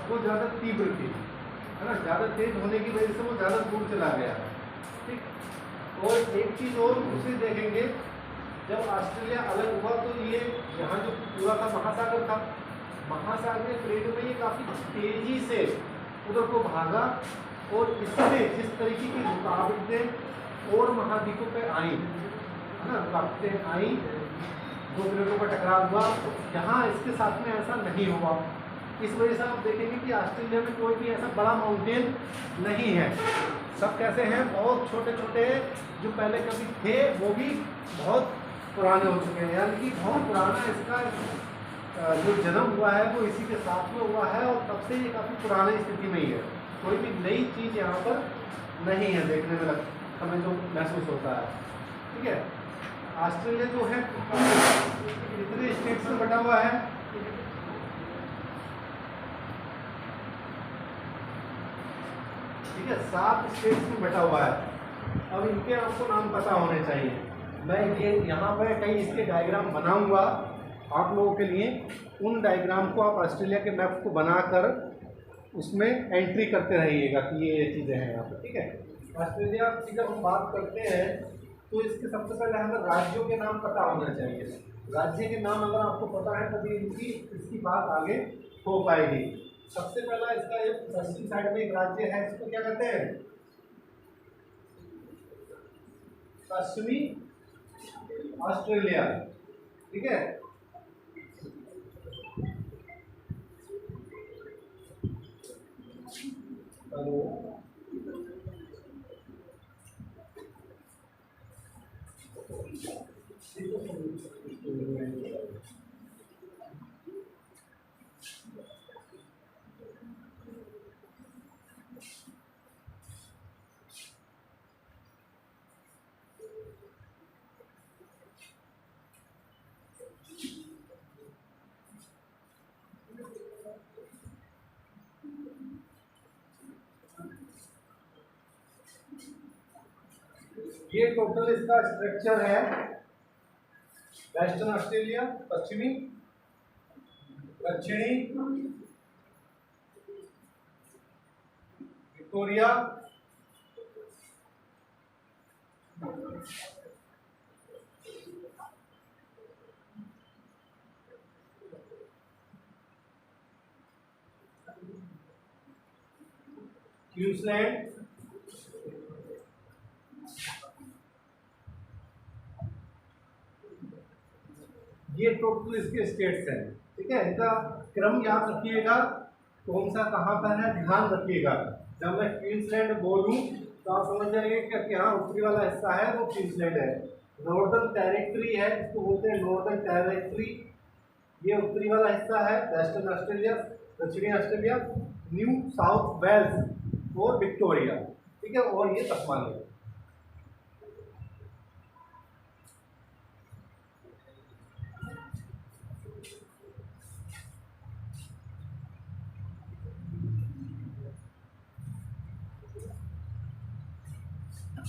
वो ज़्यादा तीव्र थी, है ना, ज़्यादा तेज होने की वजह से वो ज़्यादा दूर चला गया। ठीक। और एक चीज़ और उसे देखेंगे, जब ऑस्ट्रेलिया अलग हुआ तो ये यहाँ जो पूरा था महासागर था, महासागरीय प्लेट में ये काफ़ी तेजी से उधर को भागा, और इसमें जिस तरीके की रुकावटें और महाद्वीपों पे आई, है ना, रुकावटें आई, दो प्लेटों का टकराव हुआ, यहाँ इसके साथ में ऐसा नहीं हुआ। इस वजह से आप देखेंगे कि ऑस्ट्रेलिया में कोई भी ऐसा बड़ा माउंटेन नहीं है, सब कैसे हैं, बहुत छोटे छोटे, जो पहले कभी थे वो भी बहुत पुराने हो चुके हैं, यानी कि बहुत पुराना इसका जो जन्म हुआ है वो इसी के साथ में हुआ है, और तब से ये काफ़ी पुरानी स्थिति में ही है। कोई भी नई चीज़ यहाँ पर नहीं है देखने में, हमें जो महसूस होता है। ठीक है, ऑस्ट्रेलिया जो है कितने स्टेट्स में बटा हुआ है, ठीक है, 7 स्टेट्स में बटा हुआ है। अब इनके आपको नाम पता होने चाहिए। मैं ये यहाँ पर कहीं इसके डायग्राम बनाऊंगा आप लोगों के लिए, उन डायग्राम को आप ऑस्ट्रेलिया के मैप को बनाकर उसमें एंट्री करते रहिएगा कि ये चीज़ें हैं यहाँ पर। ठीक है, ऑस्ट्रेलिया की जब हम बात करते हैं तो इसके सबसे पहले हमें राज्यों के नाम पता होना चाहिए। राज्य के नाम अगर आपको पता है तभी इसकी बात आगे हो पाएगी। सबसे पहला इसका एक पश्चिम साइड में एक राज्य है, इसको क्या कहते हैं, पश्चिमी ऑस्ट्रेलिया। ठीक है, हेलो, ये टोटल इसका स्ट्रक्चर है। वेस्टर्न ऑस्ट्रेलिया, पश्चिमी, दक्षिणी, विक्टोरिया, क्वींसलैंड, ये टोटल इसके स्टेट्स हैं। ठीक है, इनका क्रम याद रखिएगा, कौन सा कहाँ पर है ध्यान रखिएगा। जब मैं क्वींसलैंड बोलूँ तो आप समझ जाएंगे कि हाँ उत्तरी वाला हिस्सा है वो क्वींसलैंड है। नॉर्दर्न टेरिटरी है, इसको बोलते हैं नॉर्दर्न टेरिटरी, ये उत्तरी वाला हिस्सा है वेस्टर्न ऑस्ट्रेलिया, दक्षिणी ऑस्ट्रेलिया, न्यू साउथ वेल्स और विक्टोरिया। ठीक है, और ये तस्मानिया।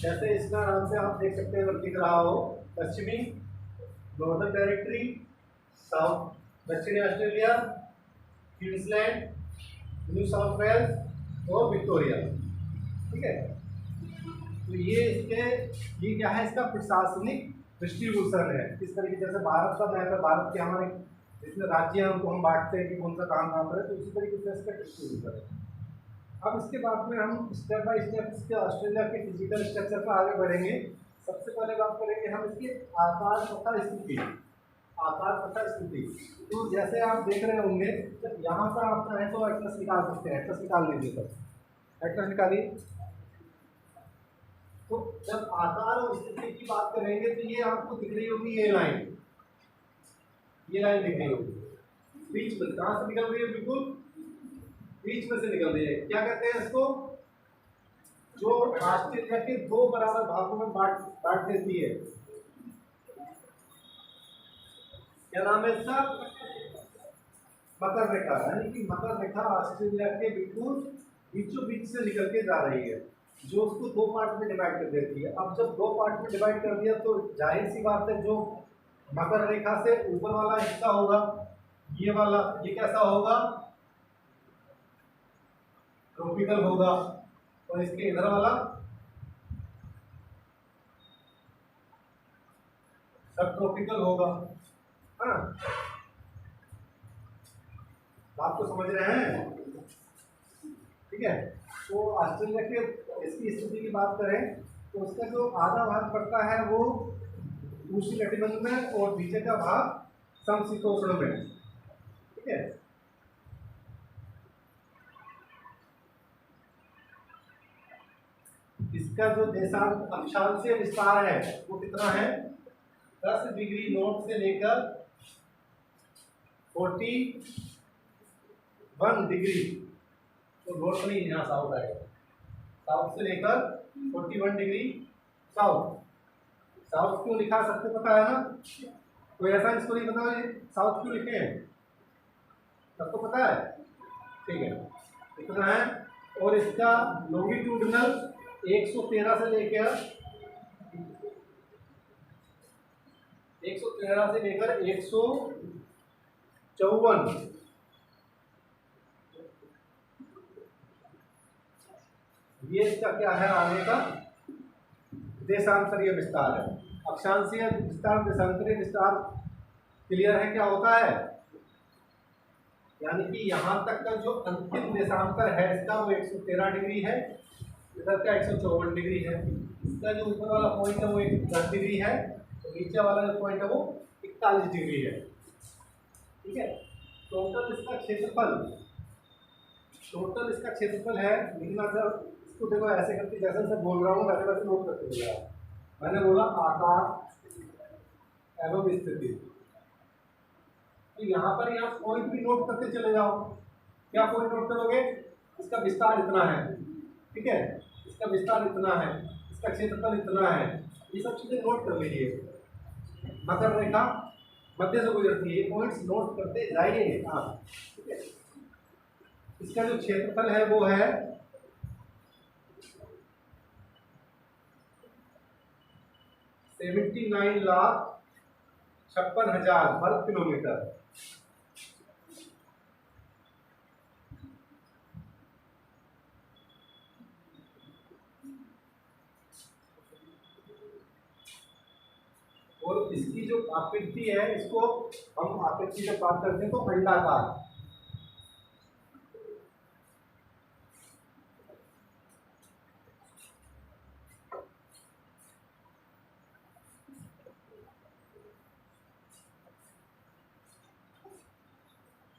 जैसे इसका नाम से आप देख सकते हैं दिख रहा हो, पश्चिमी नॉर्दर्न टेरिटरी, साउथ दक्षिणी Australia, Queensland, New South Wales और विक्टोरिया। ठीक है, तो ये क्या है, इसका प्रशासनिक डिस्ट्रीब्यूशन है। इस तरीके जैसे भारत का मैप है, भारत के हमारे जितने राज्य हैं उनको हम बांटते हैं कि कौन सा काम कहाँ पर है, तो उसी तरीके से इसका डिस्ट्रीब्यूशन है। अब इसके बाद में हम स्टेप बाय स्टेप इसके ऑस्ट्रेलिया के फिजिकल स्ट्रक्चर पर आगे बढ़ेंगे। सबसे पहले बात करेंगे हम इसके आकार तथा स्थिति। आकार तथा स्थिति, तो जैसे आप देख रहे होंगे यहाँ पर आप चाहें तो एटलस निकाल सकते हैं, एटलस निकाल लीजिए, तो एटलस निकालिए। तो जब आकार और स्थिति की बात करेंगे तो ये आपको दिख रही होगी ये लाइन दिख रही होगी बीच में, कहाँ से निकल रही है, बिल्कुल बीच में से निकल रही है। क्या कहते हैं इसको, जो ऑस्ट्रेलिया के 2 बराबर भागों में बांट देती है, क्या नाम है इसका, मकर रेखा। यानी कि मकर रेखा ऑस्ट्रेलिया के बिल्कुल बीचों बीच से निकल के जा रही है, जो उसको 2 पार्ट में डिवाइड कर देती है। अब जब 2 पार्ट में डिवाइड कर दिया तो जाहिर सी बात है जो मकर रेखा से ऊपर वाला हिस्सा होगा ये वाला, ये कैसा होगा, ट्रॉपिकल होगा, और इसके इधर वाला सब ट्रॉपिकल होगा, है ना। बात को समझ रहे हैं, ठीक है। तो ऑस्ट्रेलिया के इसकी स्थिति की बात करें तो उसका जो आधा भाग पड़ता है वो उष्णकटिबंध में और नीचे का भाग समशीतोष्ण में, ठीक है। इसका जो देशांत अक्षांशीय विस्तार है वो कितना है, 10 डिग्री नॉर्थ से लेकर 41 डिग्री, तो नॉर्थ नहीं, यहाँ साउथ आएगा, साउथ से लेकर 41 डिग्री साउथ। साउथ क्यों लिखा सकते पता है ना, कोई ऐसा इसको नहीं पता है साउथ क्यों लिखे हैं, सबको पता है, ठीक है। इतना है। और इसका लॉन्गिट्यूडिनल 113 से लेकर 154, ये इसका क्या है आगे का देशांतरीय विस्तार है। अक्षांशीय विस्तार, देशांतरीय विस्तार क्लियर है क्या होता है, यानी कि यहाँ तक का जो अंतिम देशांतर है इसका वो 113 डिग्री है, इधर का 154 डिग्री है। इसका जो ऊपर वाला पॉइंट है वो 10 डिग्री है, तो नीचे वाला जो पॉइंट है वो 41 डिग्री है, ठीक है। टोटल इसका क्षेत्रफल है, लिखना सर इसको देखो ऐसे करके, जैसे मैं बोल रहा हूँ वैसे वैसे नोट करते चला। मैंने बोला आकार एवं स्थिति, तो यहाँ पर यहाँ पॉइंट भी नोट करते चले जाओ। क्या पॉइंट नोट करोगे, इसका विस्तार इतना है, ठीक है, इसका विस्तार इतना है, इसका क्षेत्रफल इतना है, ये सब चीजें नोट कर लीजिए। मकर रेखा मध्य से गुजरती है, ये पॉइंट्स नोट करते जाइए आप, ठीक है। इसका जो क्षेत्रफल है वो है 79,56,000 वर्ग किलोमीटर। और इसकी जो आकृति है, इसको हम आकृति से बात करते हैं तो अंडाकार,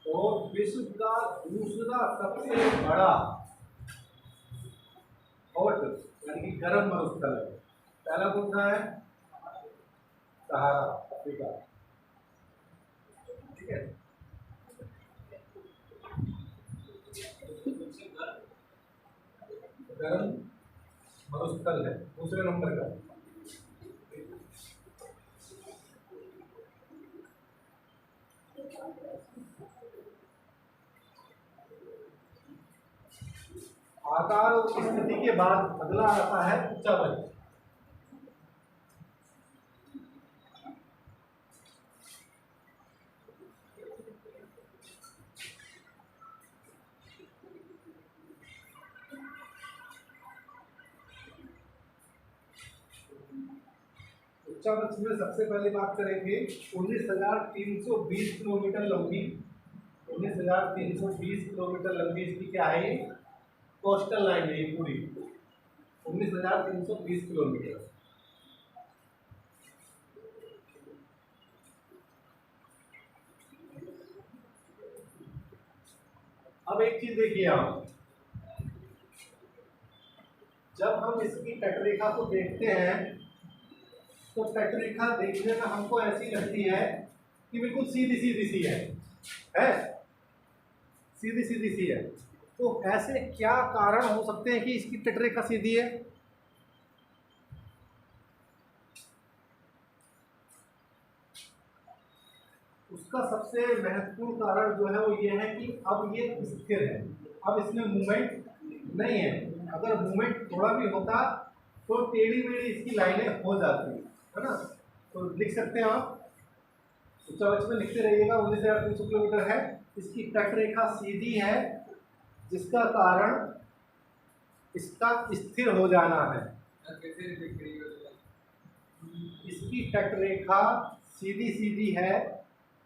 और विश्व का दूसरा सबसे बड़ा हॉट यानी कि गर्म मरुस्थल है। पहला कौन सा है, सहारा अफ्रीका, ठीक है। गर्म मरुस्थल है दूसरे नंबर का। आकार और स्थिति के बाद अगला आता है उच्चावच। उच्चावच में सबसे पहले बात करेंगे 19,320 किलोमीटर लंबी, 19,320 किलोमीटर लंबी इसकी क्या है, कोस्टल लाइन है ये पूरी, 19,320 किलोमीटर। अब एक चीज देखिए आप, जब हम इसकी तटरेखा को देखते हैं तो तटरेखा देखने में हमको ऐसी लगती है कि बिल्कुल सीधी सीधी सी है, सीधी सीधी सी है। तो ऐसे क्या कारण हो सकते हैं कि इसकी तटरेखा सीधी है? उसका सबसे महत्वपूर्ण कारण जो है वो ये है कि अब ये स्थिर है, अब इसमें मूवमेंट नहीं है। अगर मूवमेंट थोड़ा भी होता तो टेढ़ी मेढ़ी इसकी लाइनें हो जाती है ना। तो लिख सकते हैं आप, उच्चावच में लिखते रहिएगा। 19,300 किलोमीटर है, इसकी तटरेखा सीधी है, जिसका कारण इसका स्थिर हो जाना है। इसकी तटरेखा सीधी सीधी है,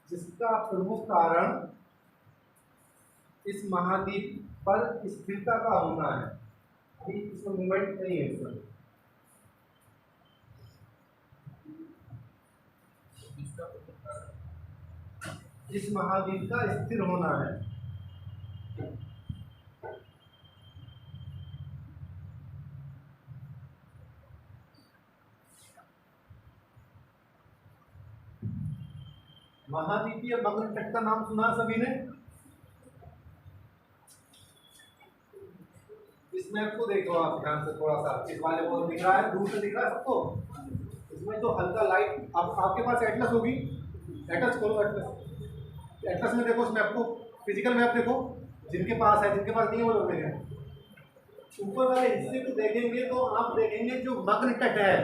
जिसका प्रमुख कारण इस महाद्वीप पर स्थिरता का होना है। अभी इसमें मूवमेंट नहीं है इसमें। इस महाद्वीप का स्थिर होना है। महाद्वीपीय मग्न तट का नाम सुना सभी ने? इस मैप को देखो आप ध्यान से थोड़ा सा, इस वाले को दिख रहा है, दूर से दिख रहा है सबको। इसमें जो हल्का लाइट, आपके पास एटलस होगी, एटलस खोलो, एटलस। एटलस में देखो, उस मैप को, फिजिकल मैप देखो, जिनके पास है, जिनके पास नहीं है वो लोग देखें। ऊपर वाले हिस्से को देखेंगे तो आप देखेंगे जो मग्न तट है,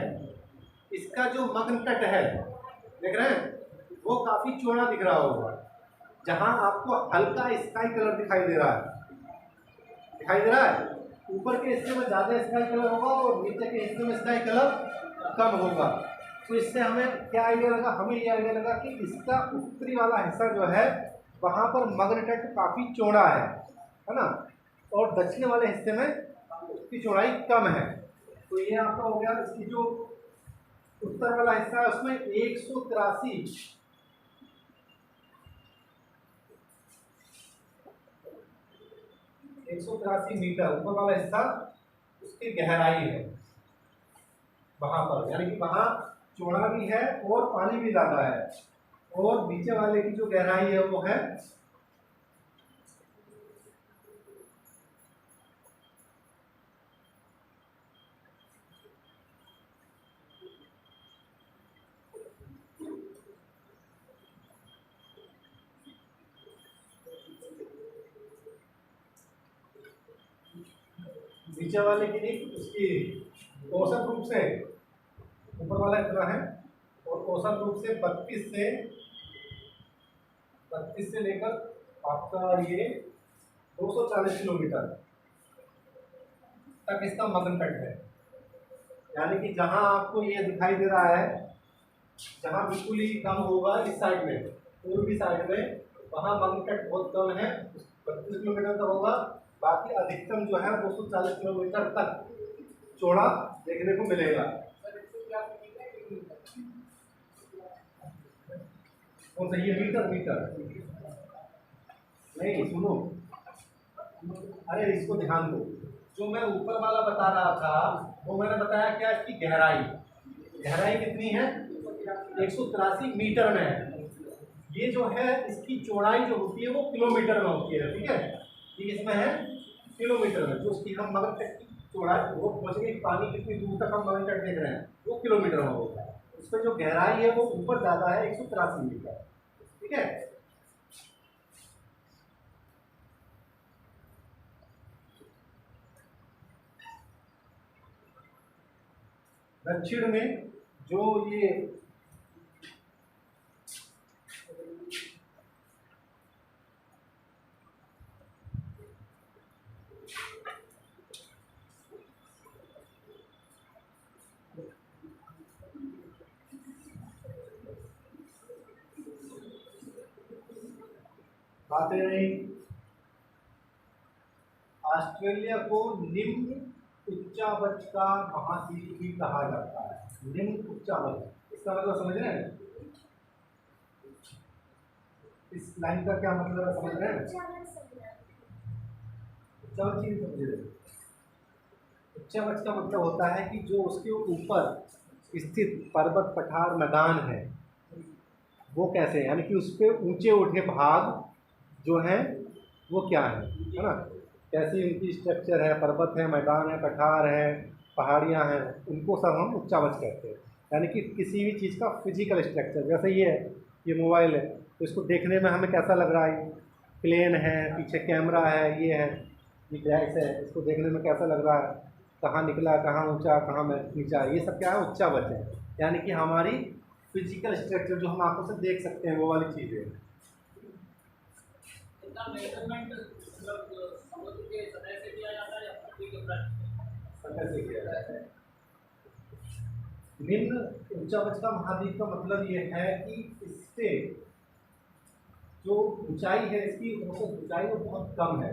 इसका जो मग्न तट है, देख रहे हैं, वो काफी चौड़ा दिख रहा होगा। जहां आपको हल्का स्काई कलर दिखाई दे रहा है, ऊपर के हिस्से में ज्यादा स्काई कलर होगा और नीचे के हिस्से में स्काई कलर कम होगा। तो इससे हमें क्या आइडिया लगा? हमें ये आइडिया लगा कि इसका उत्तरी वाला हिस्सा जो है वहां पर मग्न तट काफी चौड़ा है ना, और दक्षिण वाले हिस्से में उसकी चौड़ाई कम है। तो ये आपका हो गया। इसकी जो उत्तर वाला हिस्सा है उसमें 183 मीटर ऊपर वाला हिस्सा उसकी गहराई है वहां पर, यानी कि वहां चौड़ा भी है और पानी भी ज्यादा है। और नीचे वाले की जो गहराई है वो है 32 से लेकर आपका ये 240 किलोमीटर तक इसका मग्न तट है। यानी कि जहां आपको ये दिखाई दे रहा है, जहां बिल्कुल ही कम होगा इस साइड में, पूर्वी साइड में, वहां मग्न तट बहुत कम है, 32 किलोमीटर तक होगा। बाकी अधिकतम जो है 240 किलोमीटर तक चौड़ा देखने को मिलेगा। कौन सा ये? मीटर नहीं, सुनो, अरे इसको ध्यान दो। जो मैं ऊपर वाला बता रहा था वो मैंने बताया क्या, इसकी गहराई कितनी है? 183 मीटर में है। ये जो है इसकी चौड़ाई जो होती है वो किलोमीटर में होती है, ठीक है? ये इसमें है किलोमीटर में। जो उसकी हम मग्न तट की चौड़ाई वो पहुंचेगी, पानी कितनी दूर तक हम मग्न तट देख रहे हैं वो किलोमीटर में होता है। उसमें जो गहराई है वो ऊपर ज्यादा है, 183 मीटर, ठीक है? दक्षिण में जो ये बातें रही, ऑस्ट्रेलिया को निम्न उच्चावच का महाद्वीप भी कहा जाता है। निम्न उच्चावच, इसका मतलब समझ रहे हैं? इस लाइन का क्या मतलब है, समझ रहे हैं? उच्चावच ही समझ रहे। उच्चावच का मतलब होता है कि जो उसके ऊपर स्थित पर्वत, पठार, मैदान है वो कैसे है, यानी कि उस पर ऊंचे उठे भाग जो है वो क्या है ना, कैसी उनकी स्ट्रक्चर है, पर्वत है, मैदान है, पठार है, पहाड़ियाँ हैं, उनको सब हम उच्चावच कहते हैं। यानी कि किसी भी चीज़ का फिजिकल स्ट्रक्चर, जैसे ये है, ये मोबाइल है, तो इसको देखने में हमें कैसा लग रहा है? प्लेन है, पीछे कैमरा है, ये है, ये ग्लास है, इसको देखने में कैसा लग रहा है? कहाँ निकला, कहाँ ऊँचा, कहाँ नीचा, ये सब क्या है? उच्चावच है। यानी कि हमारी फिजिकल स्ट्रक्चर जो हम आंखों से देख सकते हैं वो वाली चीज़ें। कैसे किया जाए। निम्न उच्चावच का महाद्वीप का मतलब ये है कि इससे जो ऊंचाई है, इसकी औसत ऊंचाई वो बहुत कम है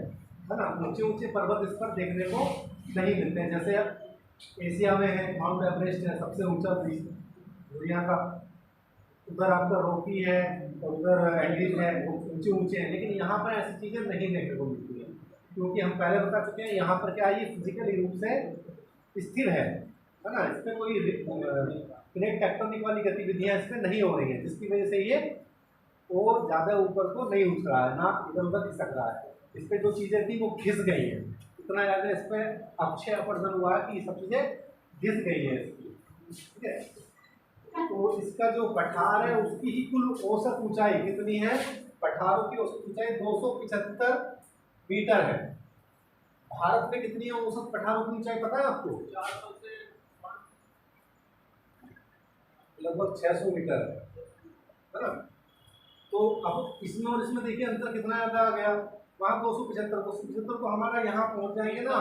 ना। ऊंचे ऊंचे पर्वत इस पर देखने को नहीं मिलते हैं। जैसे एशिया में है माउंट एवरेस्ट है सबसे ऊंचा दुनिया का, उधर आपका रॉकी है, उधर एंडीज है, वो ऊंचे ऊंचे हैं। लेकिन यहाँ पर ऐसी चीज़ें नहीं देखने को मिलती है, क्योंकि हम पहले बता चुके हैं यहाँ पर क्या ये फिजिकली रूप से स्थिर है ना। इसमें कोई प्लेट टेक्टोनिक वाली गतिविधियाँ इसमें नहीं हो रही है, जिसकी वजह से ये वो ज़्यादा ऊपर को नहीं उठ रहा है, ना इधर उधर खिसक रहा है। इस पर जो चीज़ें थी वो घिस गई है, इतना ज़्यादा इस पर अक्षय अपरदन हुआ कि ये सब चीज़ें घिस गई है इसकी, ठीक है। तो इसका जो पठार है उसकी ही कुल औसत ऊंचाई कितनी है? पठारों की औसत ऊंचाई 275 मीटर है। भारत में कितनी है औसत पठारों की ऊंचाई पता है आपको? 400 से लगभग 600 मीटर है ना। तो अब इसमें और इसमें देखिए अंतर कितना ज़्यादा आ गया। वहाँ 275 तो हमारा यहाँ पहुँच जाएंगे ना।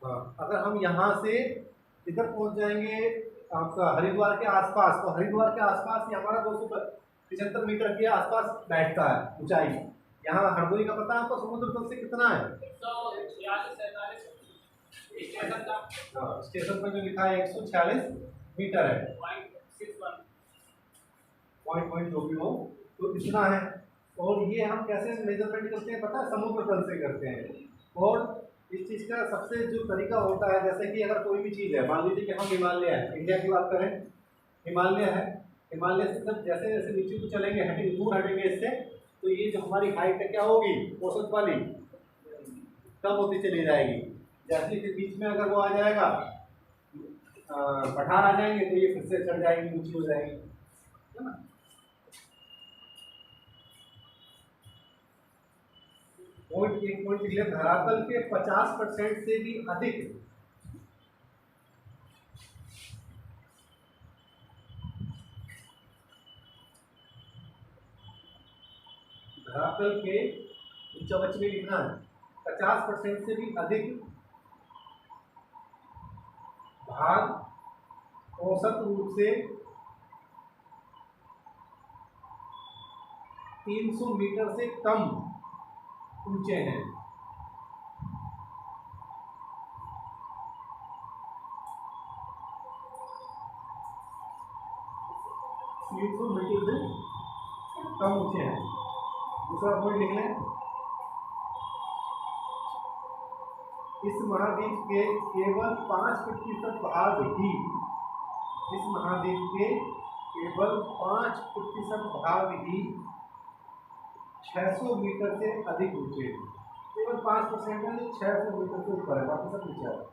हाँ, अगर हम यहाँ से इधर पहुँच जाएंगे आपका हरिद्वार के आसपास, तो हरिद्वार के आसपास ही हमारा 275 मीटर के आसपास बैठता है ऊंचाई। यहाँ हरदोई का पता है आपको समुद्र तल से कितना है? हाँ, स्टेशन पर जो लिखा है 146 मीटर है, पॉइंट जो भी हो, तो इतना है। और ये हम कैसे मेजरमेंट करते हैं पता है? समुद्र तल से करते हैं। और इस चीज़ का सबसे जो तरीका होता है, जैसे कि अगर कोई भी चीज़ है, मान लीजिए कि हम हिमालय है, इंडिया की बात करें, हिमालय है, हिमालय से जब जैसे जैसे नीचे को चलेंगे, हटेंगे, दूर हटेंगे इससे, तो ये जो हमारी हाइट है क्या होगी? औसत वाली कम होती चली जाएगी। जैसे फिर बीच में अगर वो आ जाएगा, पठार आ जाएंगे, तो ये फिर से चढ़ जाएगी, ऊंची हो जाएगी, है ना। एक पॉइंट लिखिए, धरातल के 50% से भी अधिक धरातल के उच्चावच में लिखना है, 50% से भी अधिक भाग औसत रूप से 300 मीटर से कम ऊंचे हैं। मीटर से कम ऊंचे हैं। दूसरा पॉइंट लिख लें, इस महाद्वीप के केवल 5% भाग ही, इस महाद्वीप के केवल 5% भाग ही 600 मीटर से अधिक ऊंचे हैं। केवल 5% है जो 600 मीटर से ऊपर है, बाकी सब नीचे है।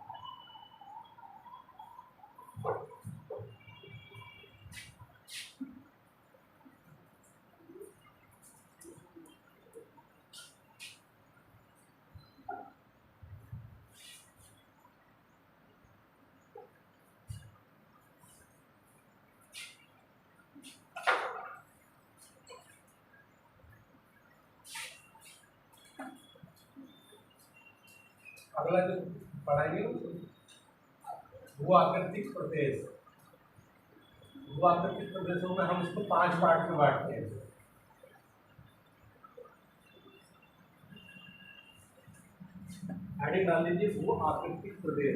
अगला जो पढ़ाएंगे वो आकृतिक प्रदेश, वो आकृतिक प्रदेशों में हम इसको 5 पार्ट में बांटते हैं। हेडिंग डाल लीजिए वो आकृतिक प्रदेश,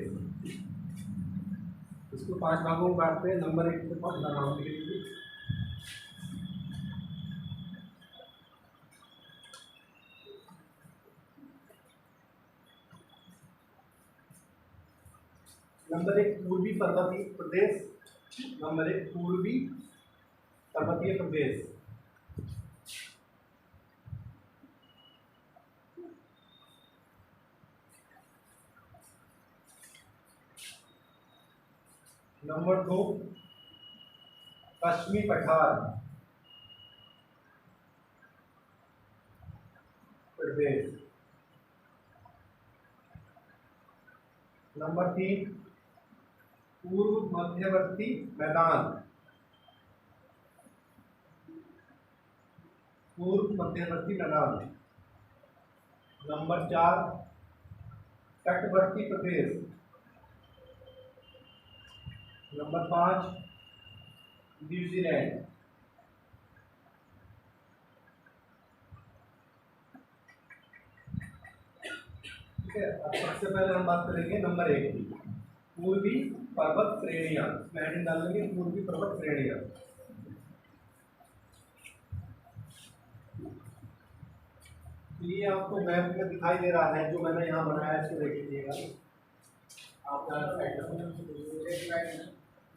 इसको 5 भागों में बांटते हैं। नंबर 1 से 5 नाम लिख लीजिए। नंबर 1 पूर्वी पर्वतीय प्रदेश, नंबर 1 पूर्वी पर्वतीय प्रदेश। नंबर 2 पश्चिमी पठार प्रदेश। नंबर 3 पूर्व मध्यवर्ती मैदान, पूर्व मध्यवर्ती मैदान। नंबर 4 तटवर्ती प्रदेश। Number 5 New Zealand. ठीक है, अब सबसे पहले हम बात करेंगे नंबर 1 की, पूर्वी पर्वत श्रेणियां। इसमें हेडिंग डालेंगे पूर्वी पर्वत श्रेणियां। ये आपको मैप में दिखाई दे रहा है, जो मैंने यहाँ बनाया है, इसको देख लीजिएगा आप।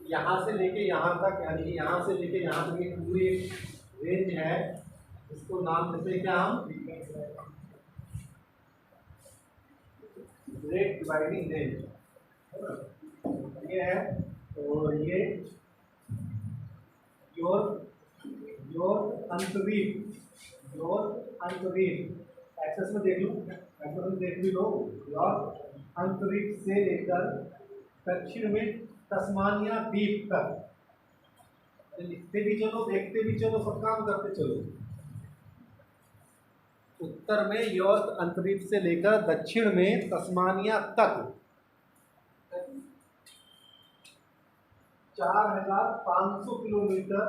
यहाँ से लेके यहाँ तक, यानी कि यहाँ से लेके यहाँ तक एक पूरी रेंज है, इसको नाम देते हैं क्या हम, ग्रेट डिवाइडिंग रेंज। ये है, और ये योर अंतरीप एक्सेस में देख लो, एक्सेस में देख भी लो। योर अंतरिक्ष से लेकर दक्षिण में तस्मानिया द्वीप तक, लिखते भी चलो, देखते भी चलो, सब काम करते चलो। उत्तर में योर अंतरिक्ष से लेकर दक्षिण में तस्मानिया तक 4500 किलोमीटर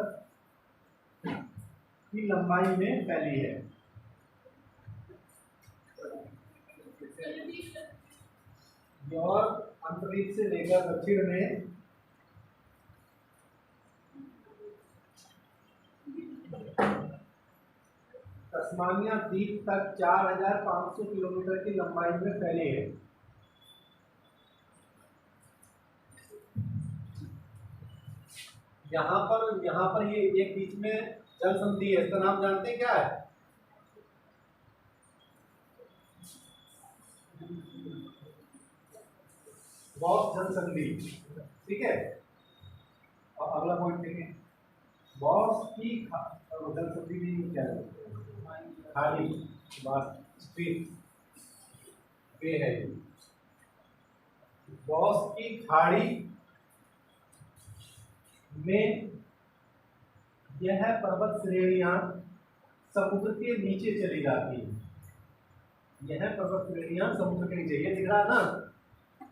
की लंबाई में फैली है। और अंतरिक्ष से लेकर दक्षिण में तस्मानिया द्वीप तक 4500 किलोमीटर की लंबाई में फैली है। यहाँ पर ये एक बीच में जल संधि है, इसका नाम जानते हैं क्या है? बॉस जल संधि। ठीक है, और अगला पॉइंट देखें, बॉस की जल संधि भी क्या है? खाड़ी, स्ट्रीट वे है। बॉस की खाड़ी में यह पर्वत श्रेणियां समुद्र के नीचे चली जाती है। यह पर्वत श्रेणियां समुद्र के नीचे, ये दिख रहा है ना,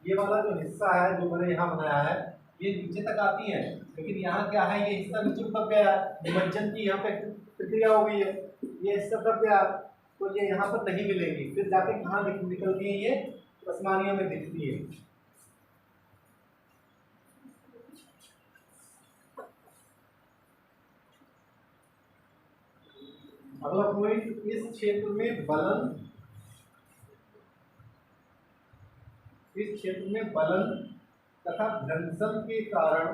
ये वाला जो हिस्सा है जो मैंने यहाँ बनाया है, ये नीचे तक आती है, लेकिन यहाँ क्या है, ये हिस्सा नीचे दब गया है, निमज्जन की यहाँ पे प्रक्रिया हो गई है, ये हिस्सा दब गया, तो ये यहाँ पर नहीं मिलेंगी, फिर जाके कहाँ निकलती है, ये तस्मानिया में दिखती है। अगला पॉइंट, इस क्षेत्र में बलन तथा भ्रंशन के कारण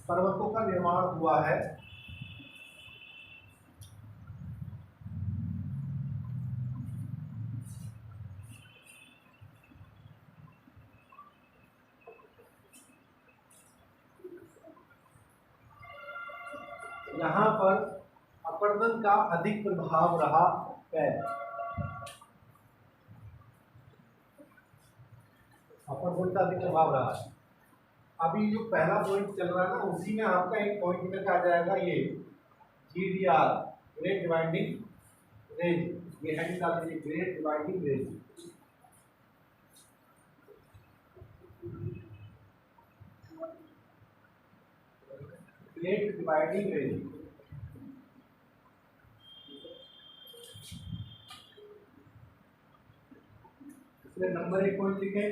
पर्वतों का निर्माण हुआ है। यहाँ पर अपरदन का अधिक प्रभाव रहा है। अपरदन का अधिक प्रभाव रहा है। अभी जो पहला पॉइंट चल रहा है ना, उसी में आपका एक पॉइंट निकल आ जाएगा, ये GDR, ग्रेट डिवाइडिंग रेंज। ये हेडिंग डाल दीजिए, great Dividing range. Great Dividing range. इसमें नंबर 1 पॉइंट लिखे,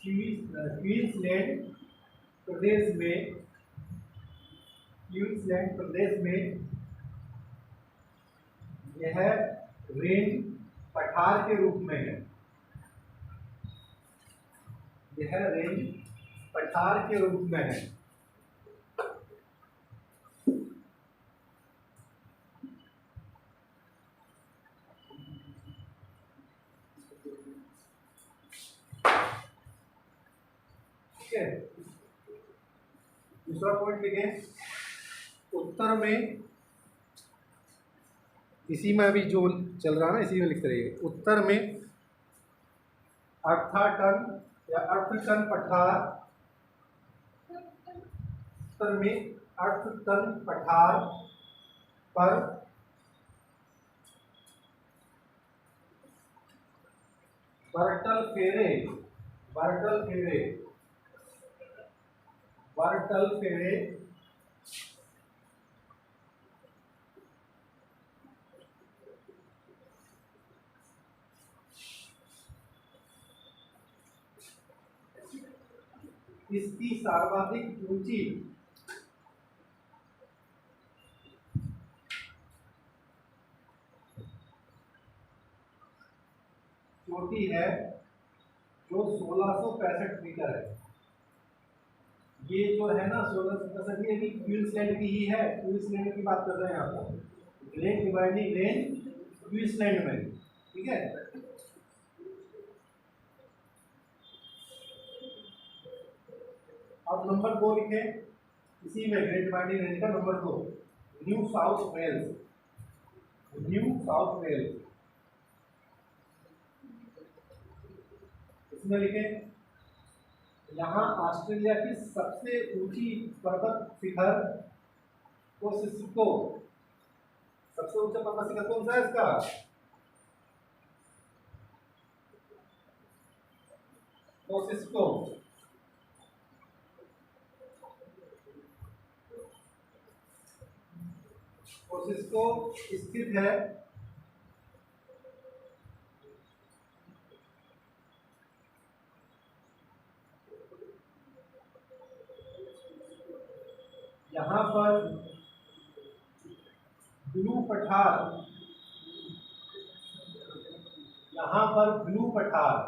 क्वींसलैंड प्रदेश में यह रेंज पठार के रूप में है। यह रेंज पठार के रूप में है। दूसरा पॉइंट लिखें, उत्तर में, इसी में अभी जो चल रहा है ना, इसी में लिखते रहिए, उत्तर में 18 टन या 8 टन पठार उत्तर में अर्थ तन पठार पर बरटल फेरे, बरटल फेरे, बरटल फेरे इसकी सर्वाधिक ऊंची चोटी है जो 1665 मीटर है। ये जो है ना 1665, ये भी क्वींसलैंड की ही है, क्वींसलैंड की बात कर रहे हैं यहाँ पर, ग्रेट डिवाइडिंग रेंज क्वींसलैंड में, ठीक है। अब नंबर 2 लिखे इसी में, ग्रेट डिवाइडिंग रेंज का number 2, New South Wales, New South Wales. इसमें लिखे यहाँ ऑस्ट्रेलिया की सबसे ऊंची पर्वत शिखर कोसिस्को, सबसे ऊंचा पर्वत शिखर कौन सा है इसका? कोसिस्को। कोसिस्को स्थित है यहाँ पर ब्लू पठार, यहाँ पर ब्लू पठार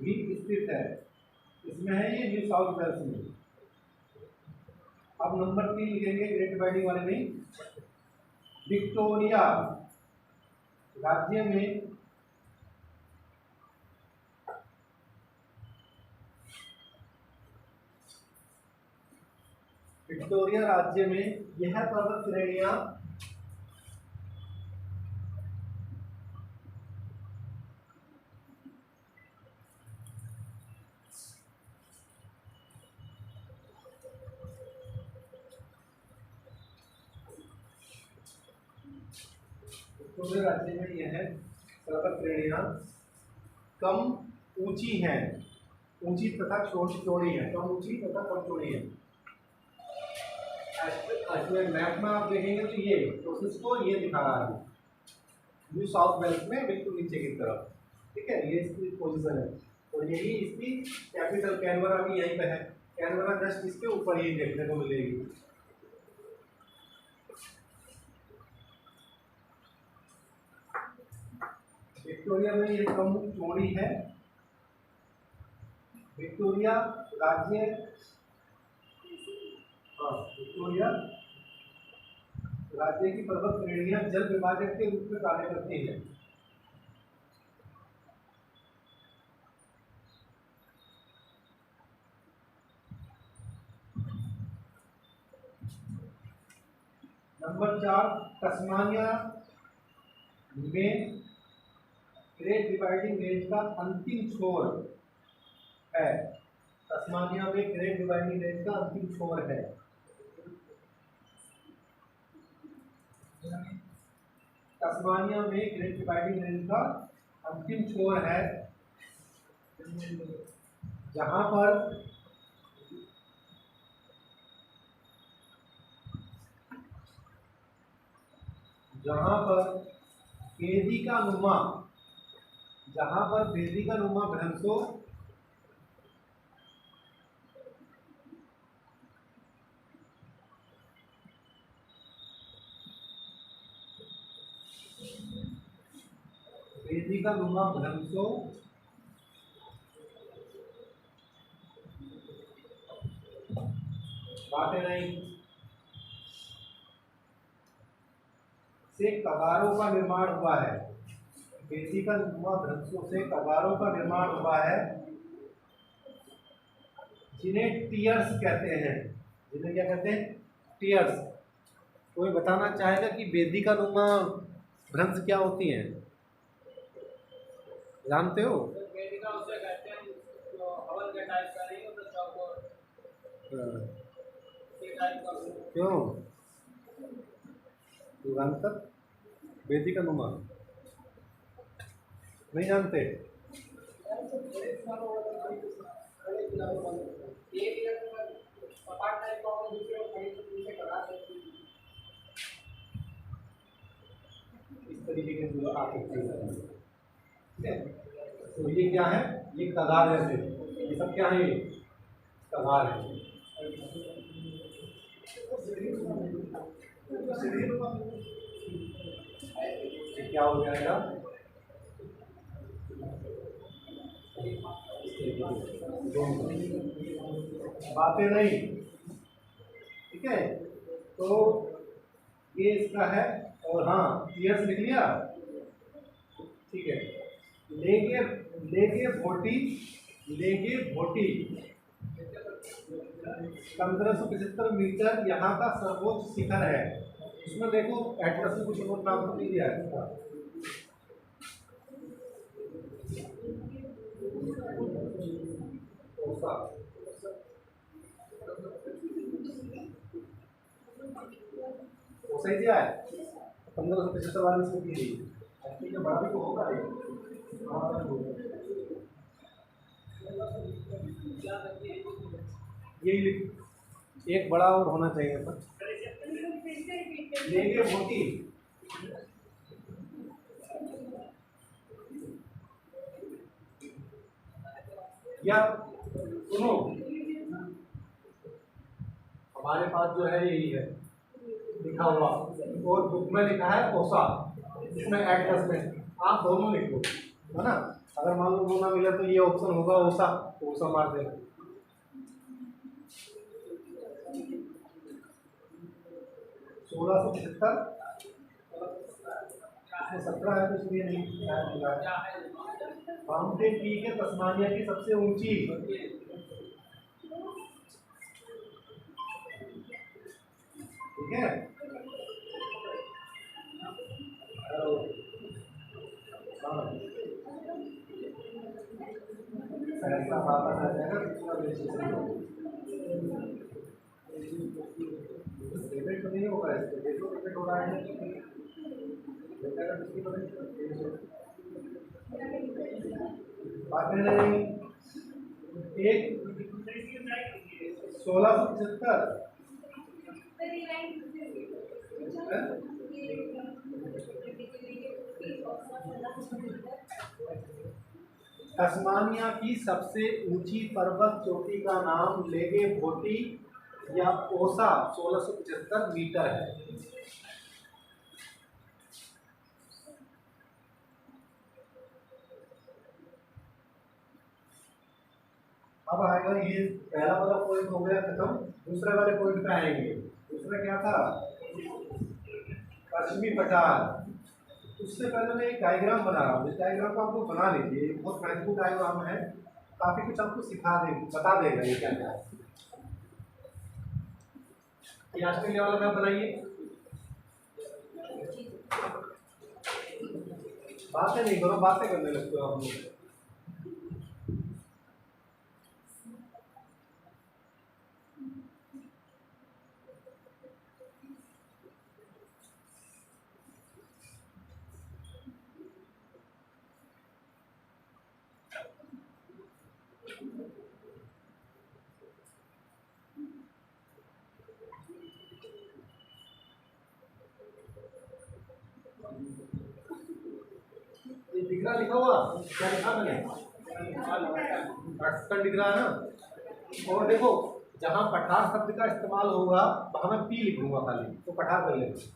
भी स्थित है, इसमें है ये न्यू साउथ वेल्स में। अब नंबर 3 लिखेंगे ग्रेट डिवाइडिंग वाले में, विक्टोरिया राज्य में विक्टोरिया राज्य में यह पर्वत श्रेणियां विक्टोरिया राज्य में यह पर्वत श्रेणियां कम ऊंची हैं, ऊंची तथा चौड़ी है, कम ऊंची तथा कम चौड़ी है। मैप में आप देखेंगे तो ये प्रोसेस को ये दिखा रहा है न्यू साउथ वेल्स में बिल्कुल नीचे की तरफ, ठीक है। ये इसकी पोजीशन है और यही इसकी कैपिटल कैनबरा भी यहीं पे है, कैनबरा जस्ट इसके ऊपर ही देखने को मिलेगी। विक्टोरिया में ये कम चौड़ी है, विक्टोरिया राज्य, विक्टोरिया राज्य की पर्वत श्रेणियां जल विभाजक के रूप में कार्य करती हैं। नंबर 4, तस्मानिया में ग्रेट डिवाइडिंग रेंज का अंतिम छोर है, तस्मानिया में ग्रेट डिवाइडिंग रेंज का अंतिम छोर है। तस्मानिया में ग्रेट डिवाइडिंग रेंज का अंतिम छोर है जहां पर वेदिका नुमा, जहां पर वेदिका नुमा भ्रंशों वेदिका नुमा भ्रंशों बातें नहीं से कगारों का निर्माण हुआ है, वेदिका नुमा भ्रंशों से कगारों का निर्माण हुआ है जिन्हें टीयर्स कहते हैं, जिन्हें क्या कहते हैं? टीयर्स। कोई बताना चाहेगा कि वेदिका नुमा भ्रंश क्या होती हैं? जानते हो? वेदिका उसे कहते हैं जो हवन के टाइप का नहीं होता चौकोर, हाँ। उसी टाइप का। क्यों? युगांतर वेदिका नुमा नहीं जानते? इस तरीके के जो आकृति है, ठीक है? तो ये क्या है? ये कगार जैसे, ये सब क्या है? ये कगार है। ये क्या हो जाएगा? बातें नहीं, ठीक है? तो ये इसका है। और हाँ, ईयर्स लिख लिया, ठीक है? लेगे लेगे भोटी, लेगे भोटी 1575 मीटर यहाँ का सर्वोच्च शिखर है। इसमें देखो एटलस में कुछ और नाम तो नहीं दिया है इसका। वो सही दिया है 1575 वाली इसको दी गई है। ठीक है, बड़ा भी तो होगा ये एक बड़ा और होना चाहिए था। लेंगे मोटी या सुनो, हमारे पास जो है यही है लिखा हुआ, और बुक में लिखा है ओसा, इसमें एटलस में आप दोनों लिख दो, है ना? अगर मान लो दोनों मिले तो ये ऑप्शन होगा ओसा, तो ओसा मार देना। 1675 17 है तो इसलिए नहीं। माउंटेन पीक है तस्मानिया की सबसे ऊंची, ठीक है? ऐसा वापस आ जाएगा पेमेंट तो नहीं होगा, इसको देखो पेमेंट हो रहा है बात नहीं। एक 1675 तस्मानिया की सबसे ऊंची पर्वत चोटी का नाम लेगे भोटी या ओसा 1675 मीटर है। अब आएगा ये पहला वाला पॉइंट हो गया खत्म, दूसरे वाले पॉइंट पे आएंगे। दूसरा क्या था? पश्चिमी पठार। उससे पहले मैं एक डायग्राम बना रहा हूँ, इस डायग्राम को आपको बना लीजिए, बहुत महत्वपूर्ण डायग्राम है, काफी कुछ आपको सिखा देगा, बता देगा ये क्या है। ये ऑस्ट्रेलिया वाला मैप बनाइए। बातें नहीं करो, बातें करने लगते हो आप लोग। दिख रहा लिखा हुआ क्या लिखा मैंने? पाकिस्तान दिख रहा है ना। और देखो जहां पठार शब्द का इस्तेमाल होगा वहां मैं पी लिखूंगा खाली, तो पठार कर लेंगे।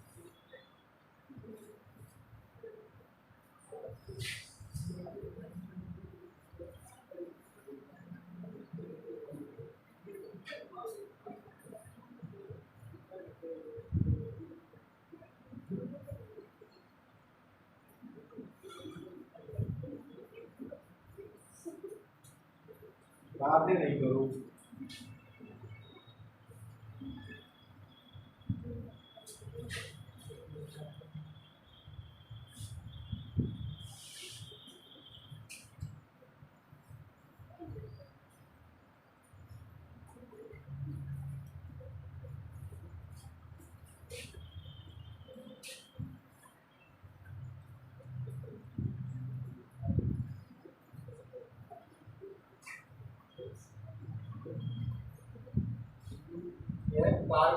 बातें नहीं करो।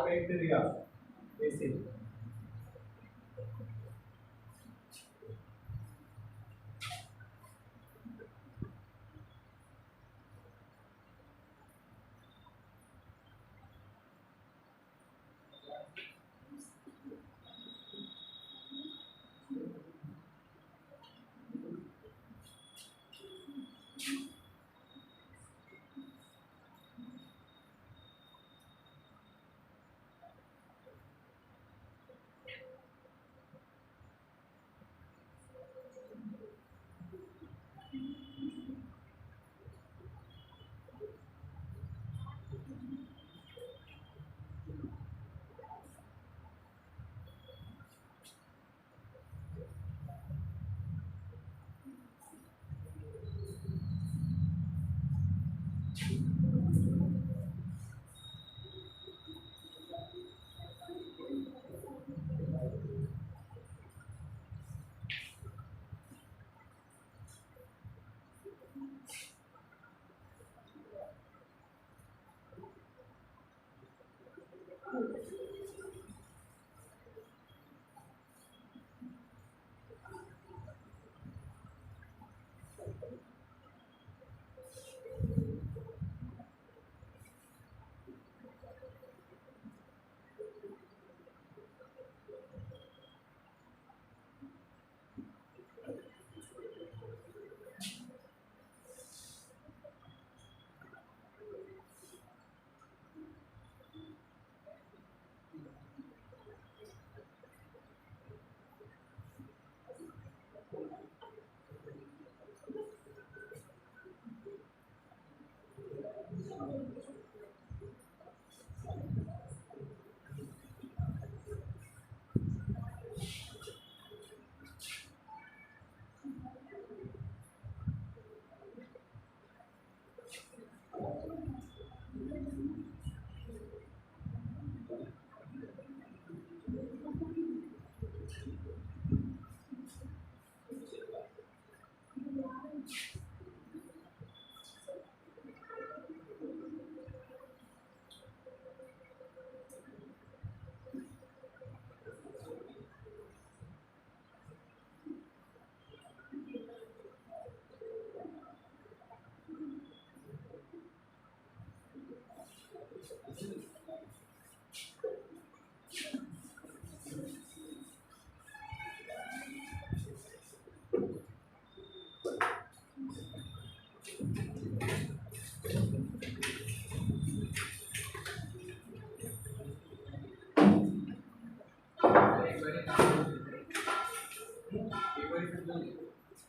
Bacteria basin.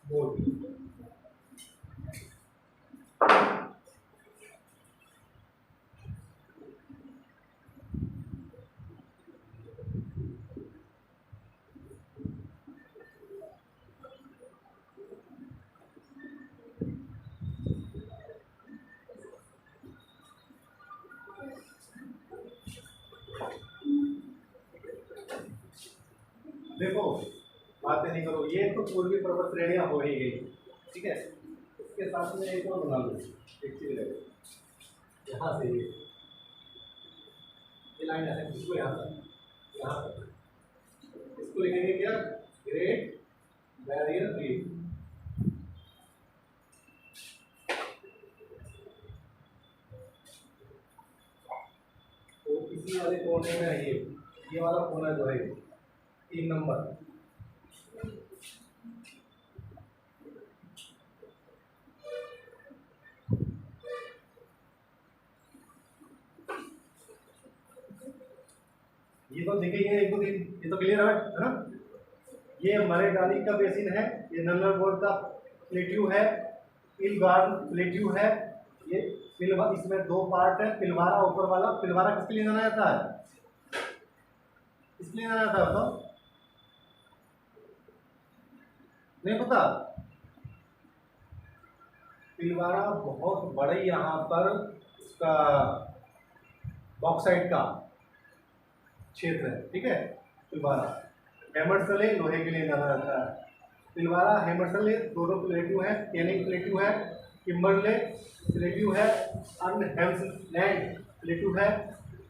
बोल। देखो बातें नहीं करो, ये तो पूर्वी पर्वत श्रेणियां हो ही गई, ठीक है। इसके साथ में एक और बना लो, एक चीज यहाँ से ये लाइन ऐसे, इसको यहाँ तक, इसको लिखेंगे क्या, ग्रेट बैरियर रीफ। तो इसी वाले कोने में है ये वाला कोना जो है 3 नंबर, ये तो देखेंगे एक दो दिन, ये तो क्लियर है ना। ये मरेगाली का बेसिन है, ये नल्लरबोर्ड का प्लेट्यू है, इलगार्न प्लेट्यू है, ये पिलवा, इसमें 2 पार्ट है, पिलवारा ऊपर वाला। पिलवारा किसके लिए जाना जाता है, इसलिए जाना जाता है तो नहीं पता। पिलवारा बहुत बड़े यहाँ पर इसका बॉक्साइट का क्षेत्र है, ठीक है। पिलवारा हेमरसले लोहे के लिए जाना जाता है। पिलवारा हेमरसले दोनों प्लेट्यू है, कैनिंग प्लेट्यू है, किम्बरले प्लेट्यू है, अन्य हेम्सलैंड प्लेट्यू है,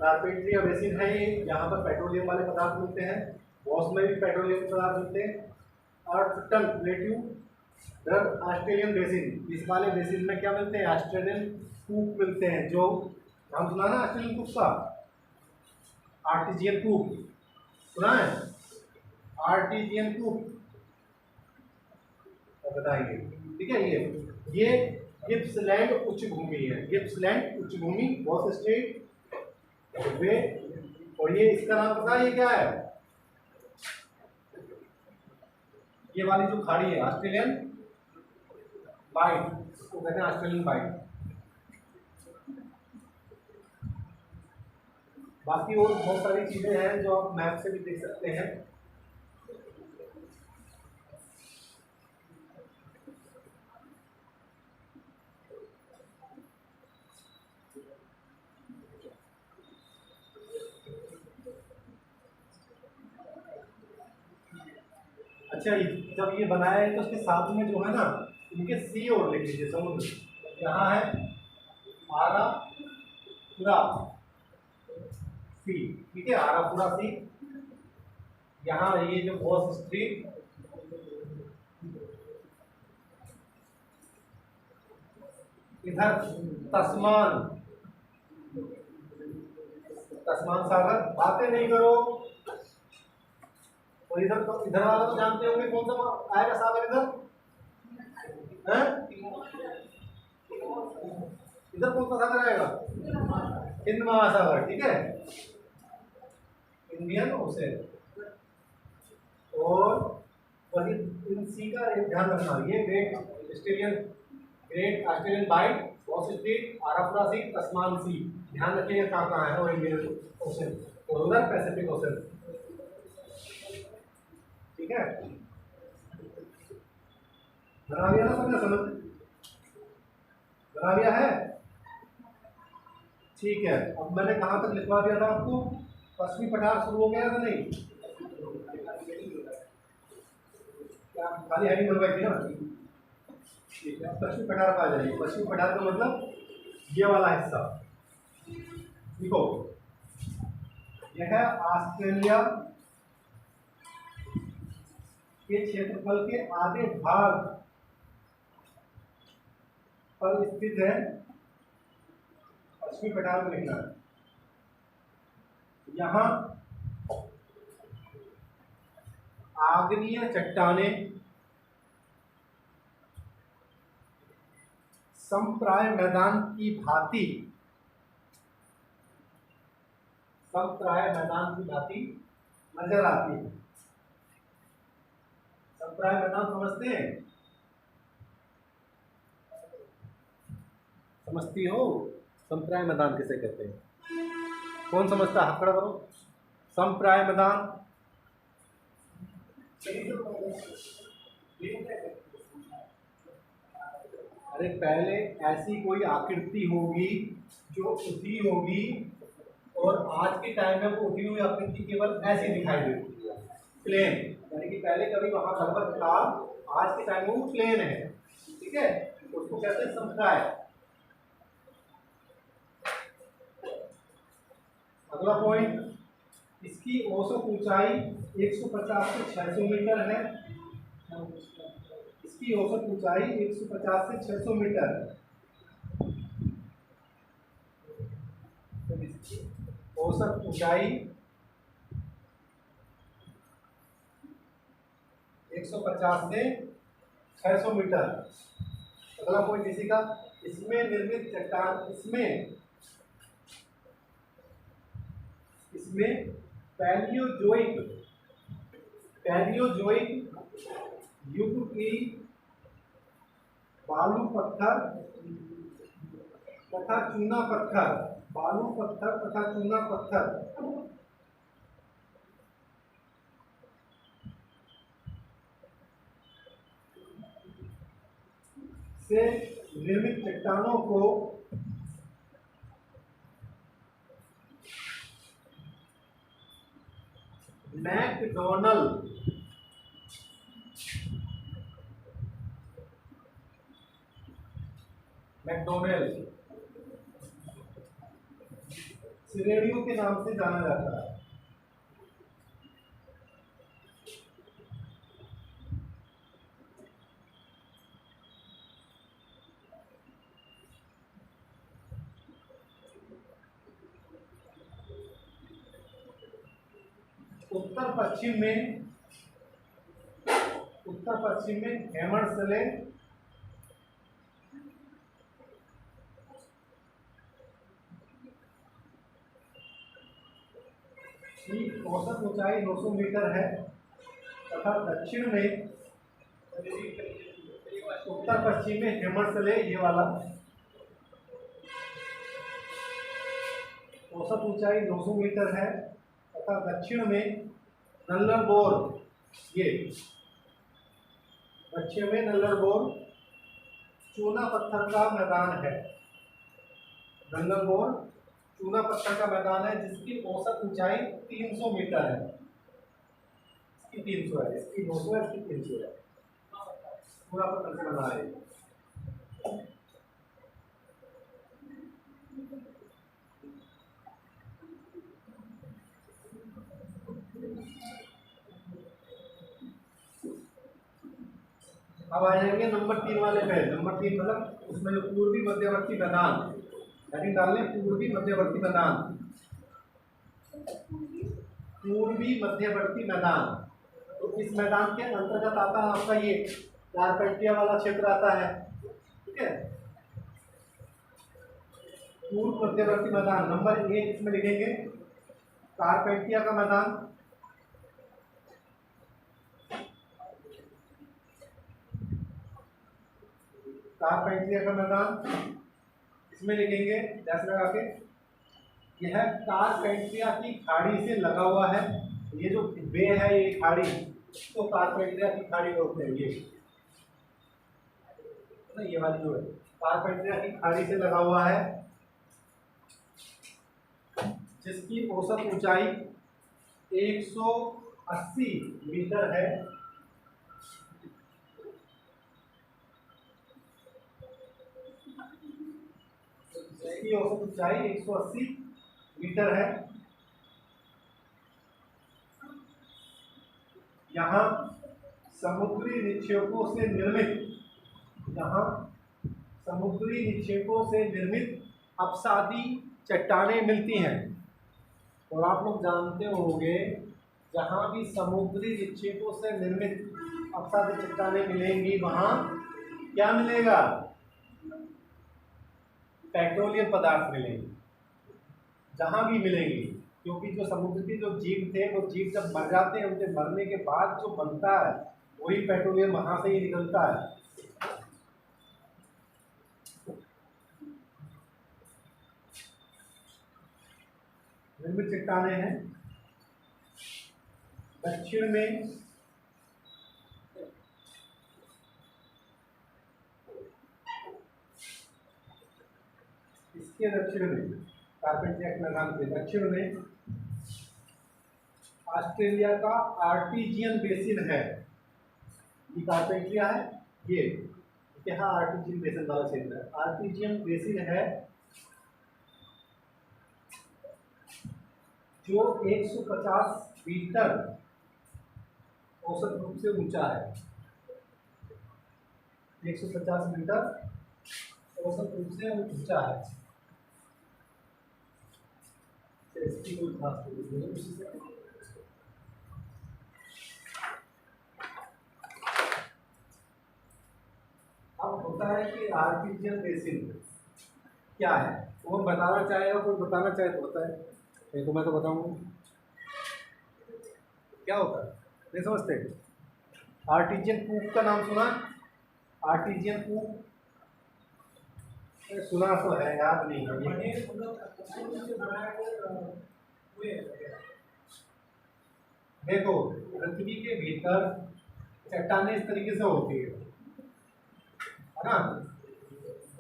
कार्पेंट्री बेसिन है ये, यहाँ पर पेट्रोलियम वाले पदार्थ मिलते हैं, वॉश में भी पेट्रोलियम पदार्थ मिलते हैं। अर्टन प्लेट्यू ड्रग ऑस्ट्रेलियन बेसिन, इस वाले बेसिन में क्या मिलते हैं, ऑस्ट्रेलियन कूप मिलते हैं, जो हम सुना ना ऑस्ट्रेलियन कूप का, आर्टिजियन कूप सुना है, आर्टिजियन कूप बताएंगे, ठीक है। ये गिप्सलैंड उच्च भूमि है, गिप्सलैंड उच्च भूमि, बॉस स्ट्रीट वे, और ये इसका नाम पता है ये क्या है, ये वाली जो खाड़ी है ऑस्ट्रेलियन बाइट, इसको कहते हैं ऑस्ट्रेलियन बाइट। बाकी और बहुत सारी चीजें हैं जो आप मैप से भी देख सकते हैं। अच्छा, जब ये बनाया है तो उसके साथ में जो है ना, इनके सी और लिख लीजिए, समुद्र यहाँ है, आरापुरा सी, ठीक है, आरापुरा सी। यहाँ ये जो बॉस स्ट्रीट, इधर तस्मान, तस्मान सागर, बातें नहीं करो। और इधर तो, इधर वाला तो जानते होंगे कौन सा आएगा सागर इधर हैं? इधर कौन सा सागर आएगा, हिंद महासागर, ठीक है, इंडियन ओशन। और इन सी का ध्यान रखना, ये great Australian bight, Bass strait, Arafura sea, Tasman sea, ध्यान रखिएगा कहाँ कहाँ है, और इंडियन ओशन, और उधर पैसिफिक ओशन, ठीक है। बना लिया ना सबने, समझ बना लिया है, ठीक है। अब मैंने कहाँ तक लिखवा दिया था आपको, पश्चिमी पठार शुरू हो गया था नहीं, क्या खाली हेडिंग बनवाई थी ना, ठीक है। पश्चिमी पठार पर आ जाइए, पश्चिमी पठार का मतलब ये वाला हिस्सा, देखो यह है ऑस्ट्रेलिया के क्षेत्रफल के आधे भाग पर स्थित है, पश्चिमी पठार में लिखना है। यहाँ आग्नेय चट्टानें समप्राय मैदान की भांति, समप्राय मैदान की भांति नजर आती है। समप्राय मैदान समझते हैं, समझती हो समप्राय मैदान किसे कहते हैं, कौन समझता है, हाथ खड़ा करो। समप्राय मैदान, अरे पहले ऐसी कोई आकृति होगी जो उठी होगी, और आज के टाइम में वो उठी हुई आकृति केवल ऐसी दिखाई देती है, प्लेन, यानी कि पहले कभी वहां पर्वत था, आज के टाइम में वो प्लेन है, ठीक है, उसको कहते हैं समप्राय। अगला पॉइंट, इसकी औसत ऊंचाई 150 से 600 मीटर है, इसकी औसत ऊंचाई 150 से 600 मीटर, औसत ऊंचाई 150 से 600 मीटर। अगला पॉइंट इसी का, इसमें निर्मित चट्टान, इसमें पैलियोजोइक युग की बालू पत्थर तथा चूना पत्थर, बालू पत्थर तथा चूना पत्थर से निर्मित चट्टानों को मैकडोनेल श्रेणियों के नाम से जाना जाता है। उत्तर पश्चिम में हेमंतसले, की औसत ऊंचाई 900 मीटर है तथा दक्षिण में उत्तर पश्चिम में हेमंतसले, ये वाला औसत ऊंचाई 900 मीटर है तथा दक्षिण में नल्लरबोर, ये दक्षिण में नल्लरबोर चूना पत्थर का मैदान है। नल्लरबोर चूना पत्थर का मैदान है जिसकी औसत ऊंचाई 300 मीटर है। इसकी 300 है, इसकी 900 है, इसकी 300 है। चूना पत्थर से बना है। अब आ जाएंगे नंबर 3 वाले पे। नंबर 3 मतलब उसमें जो पूर्वी मध्यवर्ती मैदान, हेडिंग डाल लें पूर्वी मध्यवर्ती मैदान। पूर्वी मध्यवर्ती मैदान, तो इस मैदान के अंतर्गत आता है आपका ये कारपेंटिया वाला क्षेत्र आता है, ठीक है। पूर्व मध्यवर्ती मैदान नंबर 1 इसमें लिखेंगे कारपेंटिया का मैदान। कारपेंटिया का मैदान इसमें लिखेंगे जैसे लगा के, यह कारपेंटिया की खाड़ी से लगा हुआ है। ये जो बे है ये खाड़ी, इसको कारपेंटिया की खाड़ी बोलते हैं। ये ना, ये वाली जो है कारपेंटिया की खाड़ी से लगा हुआ है जिसकी औसत ऊंचाई 180 मीटर है। इसकी औसत ऊंचाई 180 मीटर है। यहाँ समुद्री निक्षेपों से निर्मित अपसादी चट्टानें मिलती हैं। और आप लोग जानते होंगे जहाँ भी समुद्री निक्षेपों से निर्मित अपसादी चट्टानें मिलेंगी वहाँ क्या मिलेगा? पेट्रोलियम पदार्थ मिलेंगे जहाँ भी मिलेंगी, क्योंकि जो समुद्र के जो जीव थे वो जीव जब मर जाते हैं उनके मरने के बाद जो बनता है वही पेट्रोलियम वहाँ से ही निकलता है। निर्मित चट्टानें हैं। दक्षिण में इसके दक्षिण में कारपेंटिया के मैदान के दक्षिण में ऑस्ट्रेलिया का आर्टिजियन बेसिन है। ये कारपेंटिया है, ये यहाँ आर्टिजियन बेसिन वाला क्षेत्र है। आर्टिजियन बेसिन है जो 150 मीटर औसत रूप से ऊंचा है। 150 मीटर औसत रूप से ऊंचा है। इसकी कोई खास अब होता है कि आर्टिजियन बेसिन क्या है, वो बताना चाहेगा, कोई बताना चाहे तो बताए, नहीं तो मैं तो बताऊंगा क्या होता है। नहीं समझते? आर्टिजियन कूप का नाम सुना? आर्टिजियन कूप सुना तो है, याद नहीं है। देखो पृथ्वी के भीतर चट्टानें इस तरीके से होती है ना,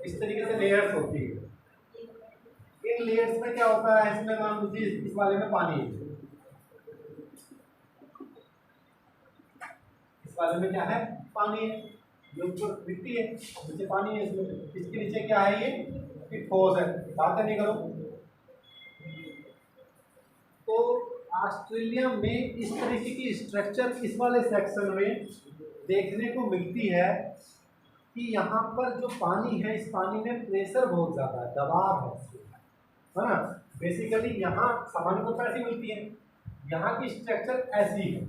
इस तरीके से लेयर्स होती है। इन लेयर्स में क्या होता है, इसमें मान लीजिए इस वाले में पानी है, इस वाले में क्या है? पानी है। जो ऊपर मिट्टी है नीचे पानी है। इसमें इसके नीचे क्या है? ये ठोस है। बातें नहीं करो, ऑस्ट्रेलिया में इस तरीके की स्ट्रक्चर इस वाले सेक्शन में देखने को मिलती है कि यहाँ पर जो पानी है, इस पानी में प्रेशर बहुत ज़्यादा है, दबाव है ना। बेसिकली यहाँ सामान्य तो ऐसी मिलती है, यहाँ की स्ट्रक्चर ऐसी है।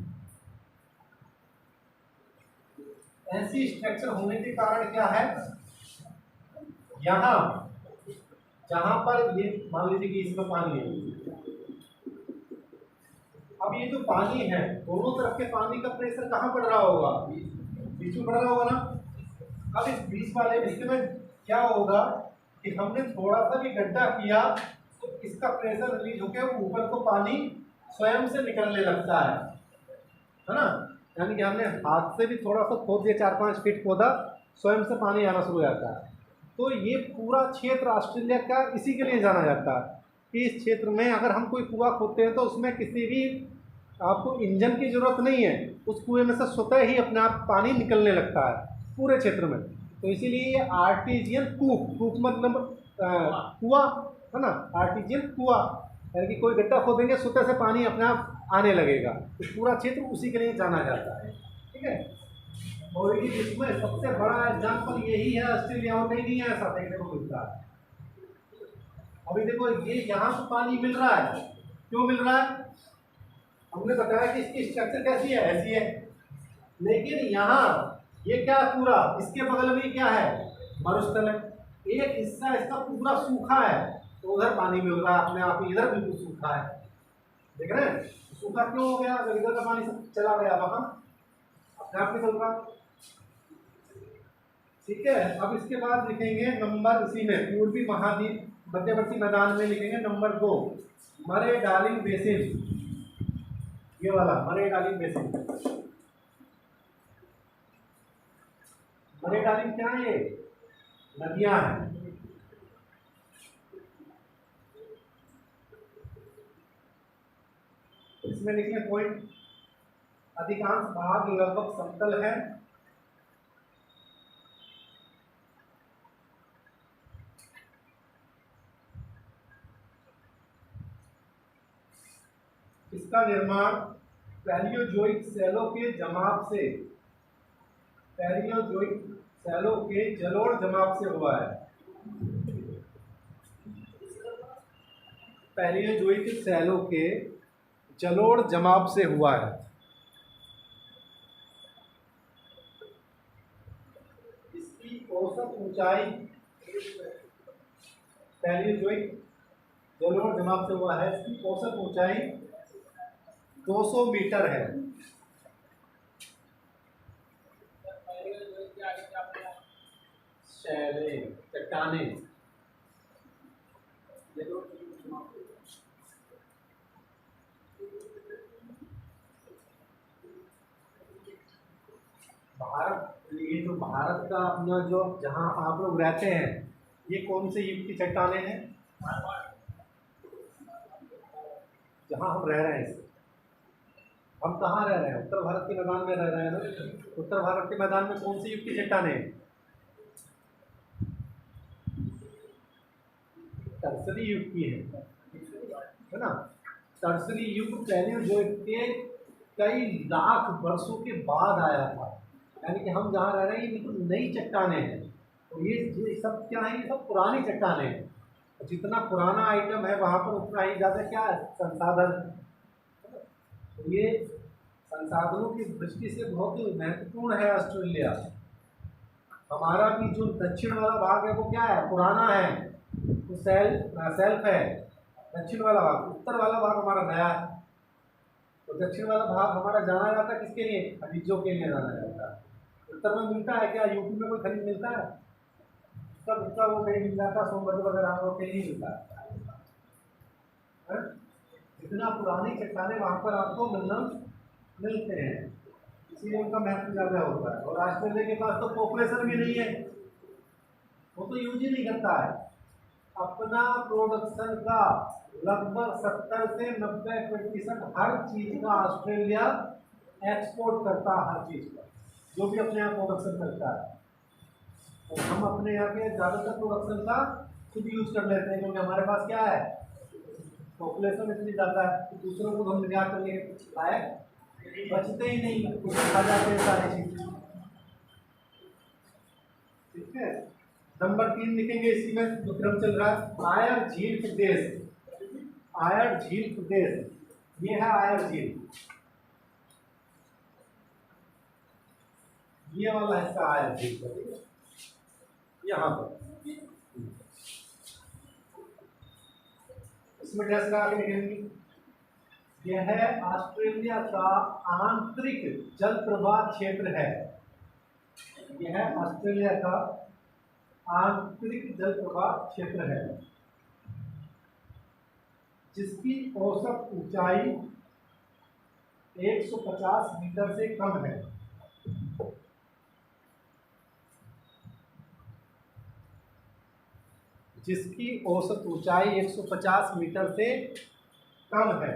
ऐसी स्ट्रक्चर होने के कारण क्या है, यहाँ जहाँ पर ये मान लीजिए कि इसमें पानी है, अब ये जो पानी है दोनों तरफ के पानी का प्रेशर कहाँ पड़ रहा होगा, बीच में पड़ रहा होगा ना। अब इस बीच वाले हिस्से में क्या होगा कि हमने थोड़ा सा भी गड्ढा किया तो इसका प्रेशर रिलीज होकर ऊपर को पानी स्वयं से निकलने लगता है ना। यानी कि हमने हाथ से भी थोड़ा सा खोद दिया, 4-5 फीट खोदा, स्वयं से पानी आना शुरू हो जाता है। तो ये पूरा क्षेत्र ऑस्ट्रेलिया का इसी के लिए जाना जाता है कि इस क्षेत्र में अगर हम कोई कुआं खोदते हैं तो उसमें किसी भी आपको इंजन की ज़रूरत नहीं है, उस कुएं में से स्वतः ही अपने आप पानी निकलने लगता है पूरे क्षेत्र में। तो इसीलिए ये आर्टिजियन कूप मतलब कुआं है ना, आर्टिजियन कुआं, यानी कि कोई गड्ढा खोदेंगे स्वतः से पानी अपने आप आने लगेगा। तो पूरा क्षेत्र उसी के लिए जाना जाता है, ठीक है। और ये इसमें सबसे बड़ा एग्जाम्पल यही है ऑस्ट्रेलिया, और कहीं नहीं है ऐसा देखने को मिलता है। अभी देखो ये यहाँ से पानी मिल रहा है, क्यों मिल रहा है, हमने बताया कि इसकी स्ट्रक्चर कैसी है, ऐसी है। लेकिन यहाँ ये क्या पूरा इसके बगल में क्या है, मरुस्थल है, एक हिस्सा इसका पूरा सूखा है, तो उधर पानी मिल रहा है अपने आप, इधर बिल्कुल सूखा है, देख रहे हैं। सूखा क्यों हो गया, जब इधर का पानी सब चला गया वहां अपने आप निकल रहा, ठीक है। अब इसके बाद लिखेंगे नंबर, इसी में पूर्वी महाद्वीप मध्यवर्ती मैदान में लिखेंगे नंबर 2 मरे डार्लिंग बेसिन, ये वाला मरे डार्लिंग बेसिन। मरे डार्लिंग क्या है, ये नदियां हैं। इसमें लिखिए पॉइंट, अधिकांश भाग लगभग समतल है, इसका निर्माण पैलियोजोइक सैलों के जमाव से, पैलियोजोइक सैलों के जलोढ़ जमाव से हुआ है। पैलियोजोइक सैलों के जलोढ़ जमाव से हुआ है। इसकी औसत ऊंचाई, पैलियोजोइक जलोढ़ जमाव से हुआ है, इसकी औसत ऊंचाई 200 मीटर है। शैले, चट्टाने, भारत, ये जो भारत का अपना जो जहाँ आप लोग रहते हैं, ये कौन से युग की चट्टाने हैं, जहाँ हम रह रहे हैं, हम कहाँ रह रहे हैं, उत्तर भारत के मैदान में रह रहे हैं ना। उत्तर भारत के मैदान में कौन सी युग की चट्टाने हैं, टर्सरी युग की है ना। टर्सरी युग पैलियोजोइक के कई लाख वर्षों के बाद आया था, यानी कि हम जहाँ रह रहे हैं ये बिल्कुल नई चट्टाने हैं। तो ये सब क्या है, ये सब पुरानी चट्टाने हैं। जितना पुराना आइटम है वहाँ पर उतना ही ज़्यादा क्या संसाधन। तो ये संसाधनों की दृष्टि से बहुत महत्वपूर्ण है ऑस्ट्रेलिया। हमारा भी जो दक्षिण वाला भाग है वो क्या है, पुराना है, तो सेल्फ है दक्षिण वाला भाग। उत्तर वाला भाग हमारा नया है। तो दक्षिण वाला भाग हमारा जाना जाता है किसके लिए, खनिजों के लिए जाना जाता है। उत्तर में मिलता है क्या, यूपी में कोई खनिज मिलता है, सब उत्तर वो कहीं मिल जाता है, सोनभद्र वगैरह वो कहीं नहीं मिलता है। जितना पुरानी चट्टाने वहाँ पर आपको मिलते हैं, इसीलिए उनका महत्व ज़्यादा होता है। और ऑस्ट्रेलिया के पास तो पॉपुलेशन भी नहीं है, वो तो यूज ही नहीं करता है। अपना प्रोडक्शन का लगभग 70 से 90% हर चीज़ का ऑस्ट्रेलिया एक्सपोर्ट करता है, हर चीज़ का जो भी अपने यहाँ प्रोडक्शन करता है। तो हम अपने यहाँ के ज़्यादातर प्रोडक्शन का खुद यूज कर लेते हैं, क्योंकि हमारे पास क्या है, पॉपुलेशन इतनी ज़्यादा है कि दूसरों को हम निर्यात करने के लायक बचते ही नहीं, उसमें खा जाते हैं सारी चीज़ें। ठीक है, नंबर 3 लिखेंगे इसी में जो क्रम चल रहा है। आयर झील प्रदेश, आयर झील प्रदेश, ये है आयर झील, ये वाला हिस्सा आयर झील का, यहाँ पर इसमें ड्रेस लगा के लिखेंगे। यह है ऑस्ट्रेलिया का आंतरिक जल प्रवाह क्षेत्र है, यह है ऑस्ट्रेलिया का आंतरिक जल प्रवाह क्षेत्र है, जिसकी औसत ऊंचाई 150 मीटर से कम है। जिसकी औसत ऊंचाई 150 मीटर से कम है।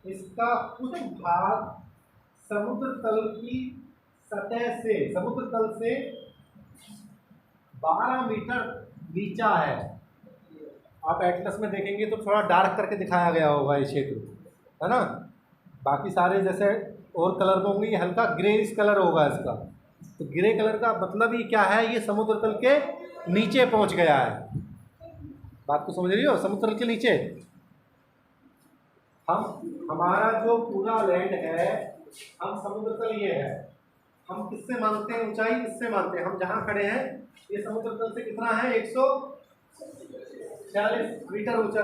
इसका कुछ भाग समुद्र तल की सतह से, समुद्र तल से 12 मीटर नीचा है। आप एटलस में देखेंगे तो थोड़ा डार्क करके दिखाया गया होगा ये क्षेत्र, है ना। बाकी सारे जैसे और कलर होंगे, ये हल्का ग्रेइश कलर होगा इसका। तो ग्रे कलर का मतलब ही क्या है, ये समुद्र तल के नीचे पहुंच गया है। बात को समझ रही हो, समुद्र तल के नीचे। हमारा जो पूरा लैंड है, हम समुद्र तल ये है, हम किससे मानते हैं ऊंचाई, किससे मानते हैं, हम जहाँ खड़े हैं ये समुद्र तल से कितना है, 146 मीटर ऊंचा।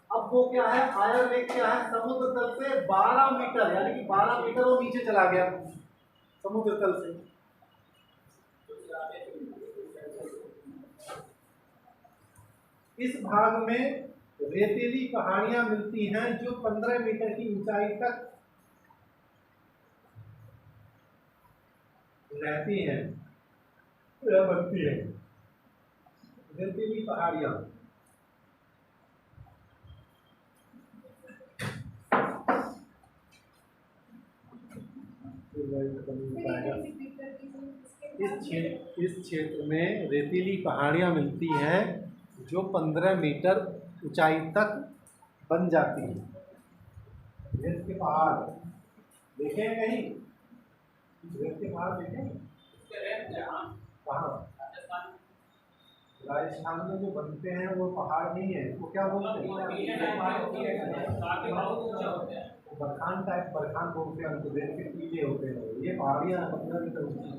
अब वो क्या है, आयर लेक क्या है, समुद्र तल से 12 मीटर, यानी कि 12 मीटर वो नीचे चला गया समुद्र तल से। इस भाग में रेतीली पहाड़ियां मिलती हैं जो 15 मीटर की ऊंचाई तक रहती हैं या बनती है। रेतीली पहाड़ियां इस क्षेत्र में रेतीली पहाड़ियां मिलती हैं जो 15 मीटर ऊंचाई तक बन जाती है। रेत के पहाड़ देखें कहीं, रेत के पहाड़ देखें कहाँ, राजस्थान में जो बनते हैं वो पहाड़ नहीं है, वो क्या बोलते हैं, बरखान टाइप, बरखान बोलते हैं उनको, रेत के टीले होते हैं। ये पहाड़ियाँ 15 मीटर ऊंची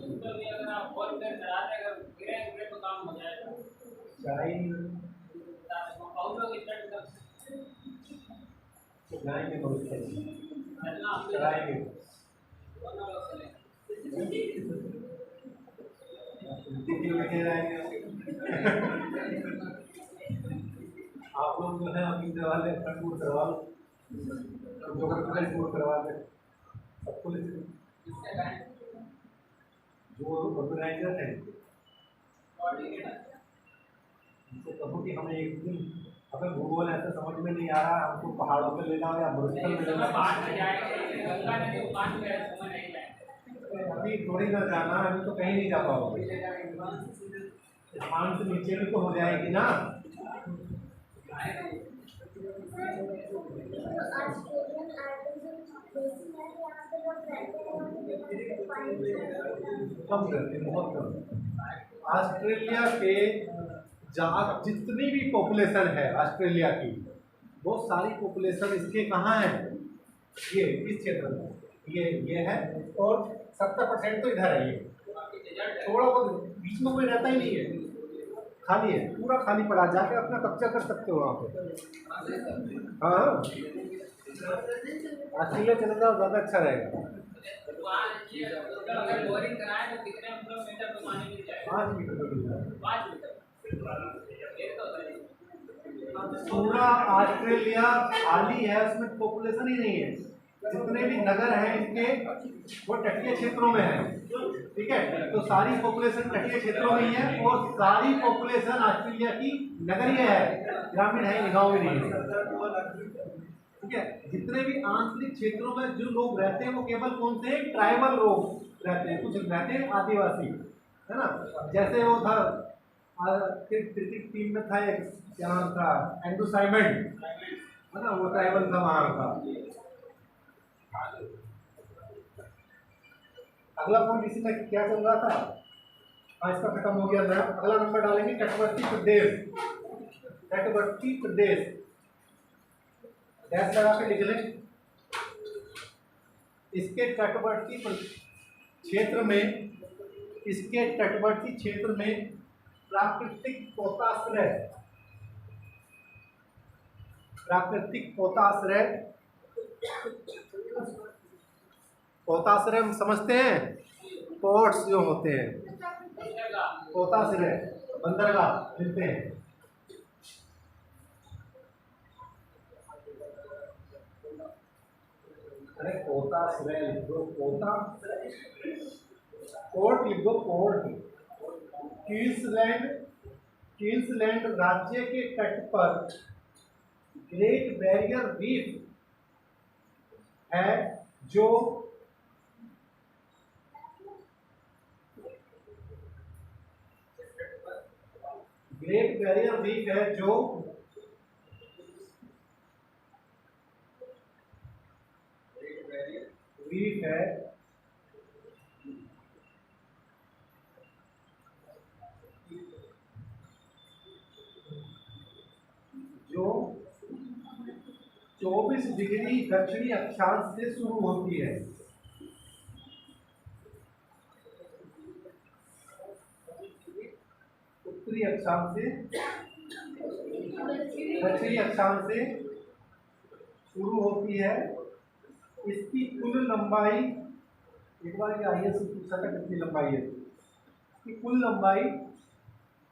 चलाएंगे, बहुत चलाएंगे। आप लोग जो है अपनी दवा ले टूर करवा लो, टूर करवा दे सबको, जो ऑर्गेनाइजर है उनको कहो कि हमें एक दिन, अगर भूगोल ऐसा समझ में नहीं आ रहा, हमको पहाड़ों पे ले जाओ या बुरस्टल में ले जाओ। अभी थोड़ी ना जाना, अभी तो कहीं नहीं जा पाओगे, स्थान से नीचे भी तो हो जाएगी ना। कम करते, बहुत कम। ऑस्ट्रेलिया के जहाँ जितनी भी पॉपुलेशन है ऑस्ट्रेलिया की, वो सारी पॉपुलेशन इसके कहाँ है, ये इस क्षेत्र में, ये है, और 70% तो इधर है। ये थोड़ा बहुत बीच में कोई रहता ही नहीं है, खाली है, पूरा खाली पड़ा, जाके अपना कब्जा कर सकते हो वहाँ पे। हाँ, ऑस्ट्रेलिया चले जाओ, ज़्यादा अच्छा रहेगा। 5 मीटर का मिल जाएगा। पूरा ऑस्ट्रेलिया खाली है, उसमें पॉपुलेशन ही नहीं है। जितने भी नगर हैं इनके, वो तटीय क्षेत्रों में है। ठीक है, तो सारी पॉपुलेशन तटीय क्षेत्रों में ही है, और सारी पॉपुलेशन ऑस्ट्रेलिया की नगरीय है, ग्रामीण है, गाँव में नहीं है। ठीक है, जितने भी आंतरिक क्षेत्रों में जो लोग रहते हैं वो केवल कौन से, ट्राइबल लोग रहते हैं, कुछ रहते हैं आदिवासी, है ना। जैसे वो था फिर क्रिकेट टीम में था एक, क्या नाम था, एंड्रू साइमंड, है ना, वो ट्राइबल था वहाँ का। अगला पॉइंट इसी में क्या चल रहा था, हाँ इसका खत्म हो गया। मैं अगला नंबर डालेंगे तटवर्ती प्रदेश, तटवर्ती प्रदेश, डैश लगा के लिख लें। इसके तटवर्ती क्षेत्र में, इसके तटवर्ती क्षेत्र में प्राकृतिक पोताश्रय, प्राकृतिक पोताश्रय, पोताश्रय हम समझते हैं, पोर्ट्स जो होते हैं, पोताश्रय बंदरगाह मिलते हैं। अरे पोताश्रय लिख दो, पोता, पोर्ट लिख दो, पोर्ट। क्वींसलैंड, क्वींसलैंड राज्य के तट पर ग्रेट बैरियर रीफ है, जो ग्रेट बैरियर रीफ है, जो रीफ है जो 24 डिग्री दक्षिणी अक्षांश से शुरू होती है। उत्तरी अक्षांश से, दक्षिणी अक्षांश से शुरू होती है। इसकी कुल लंबाई, एक बार क्या आइए पूछा था कितनी लंबाई है, इसकी कुल लंबाई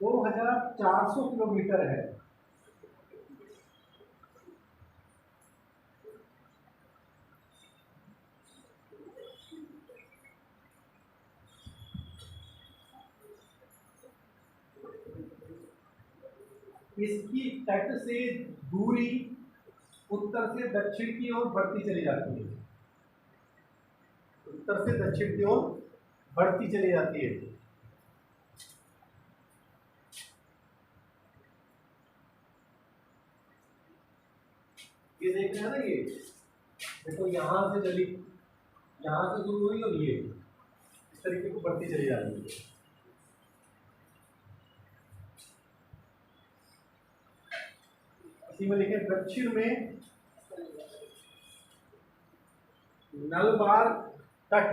2400 किलोमीटर है। इसकी तट से दूरी उत्तर से दक्षिण की ओर बढ़ती चली जाती है, उत्तर से दक्षिण की ओर बढ़ती चली जाती है। ये देख रहे हैं ना, ये देखो यहां से चली, यहां से शुरू हुई और ये इस तरीके को बढ़ती चली जाती है। इसी में लिखे दक्षिण में नलबार तट,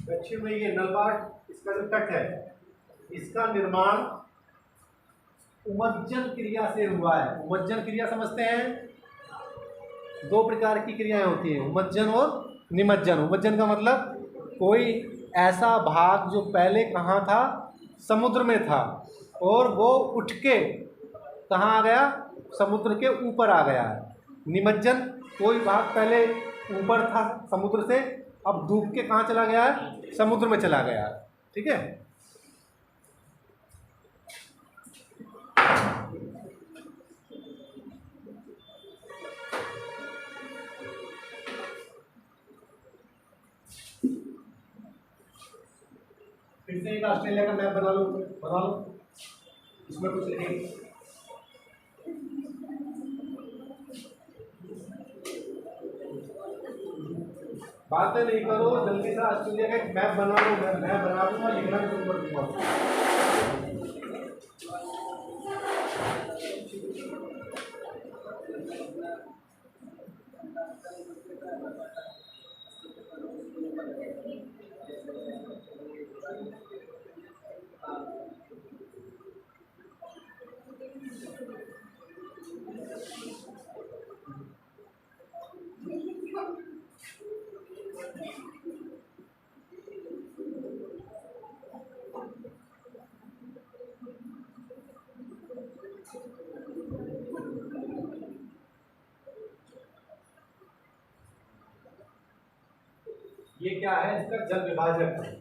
दक्षिण में ये नलबार, इसका जो तट है, इसका निर्माण उमज्जन क्रिया से हुआ है। उमज्जन क्रिया समझते हैं, दो प्रकार की क्रियाएं होती हैं, उमज्जन और निमज्जन। उमज्जन का मतलब कोई ऐसा भाग जो पहले कहाँ था, समुद्र में था, और वो उठ के कहाँ आ गया, समुद्र के ऊपर आ गया है। निमज्जन कोई भाग पहले ऊपर था समुद्र से, अब डूब के कहाँ चला गया है, समुद्र में चला गया है। ठीक है, फिर से एक ऑस्ट्रेलिया का मैप बना लो, इसमें कुछ लिखेंगे। बातें नहीं करो, जल्दी से ऑस्ट्रेलिया का एक मैप बना लो। मैं बना दूंगा, लिखना भी तुम कर दूंगा। ये क्या है, इसका जल विभाजक है।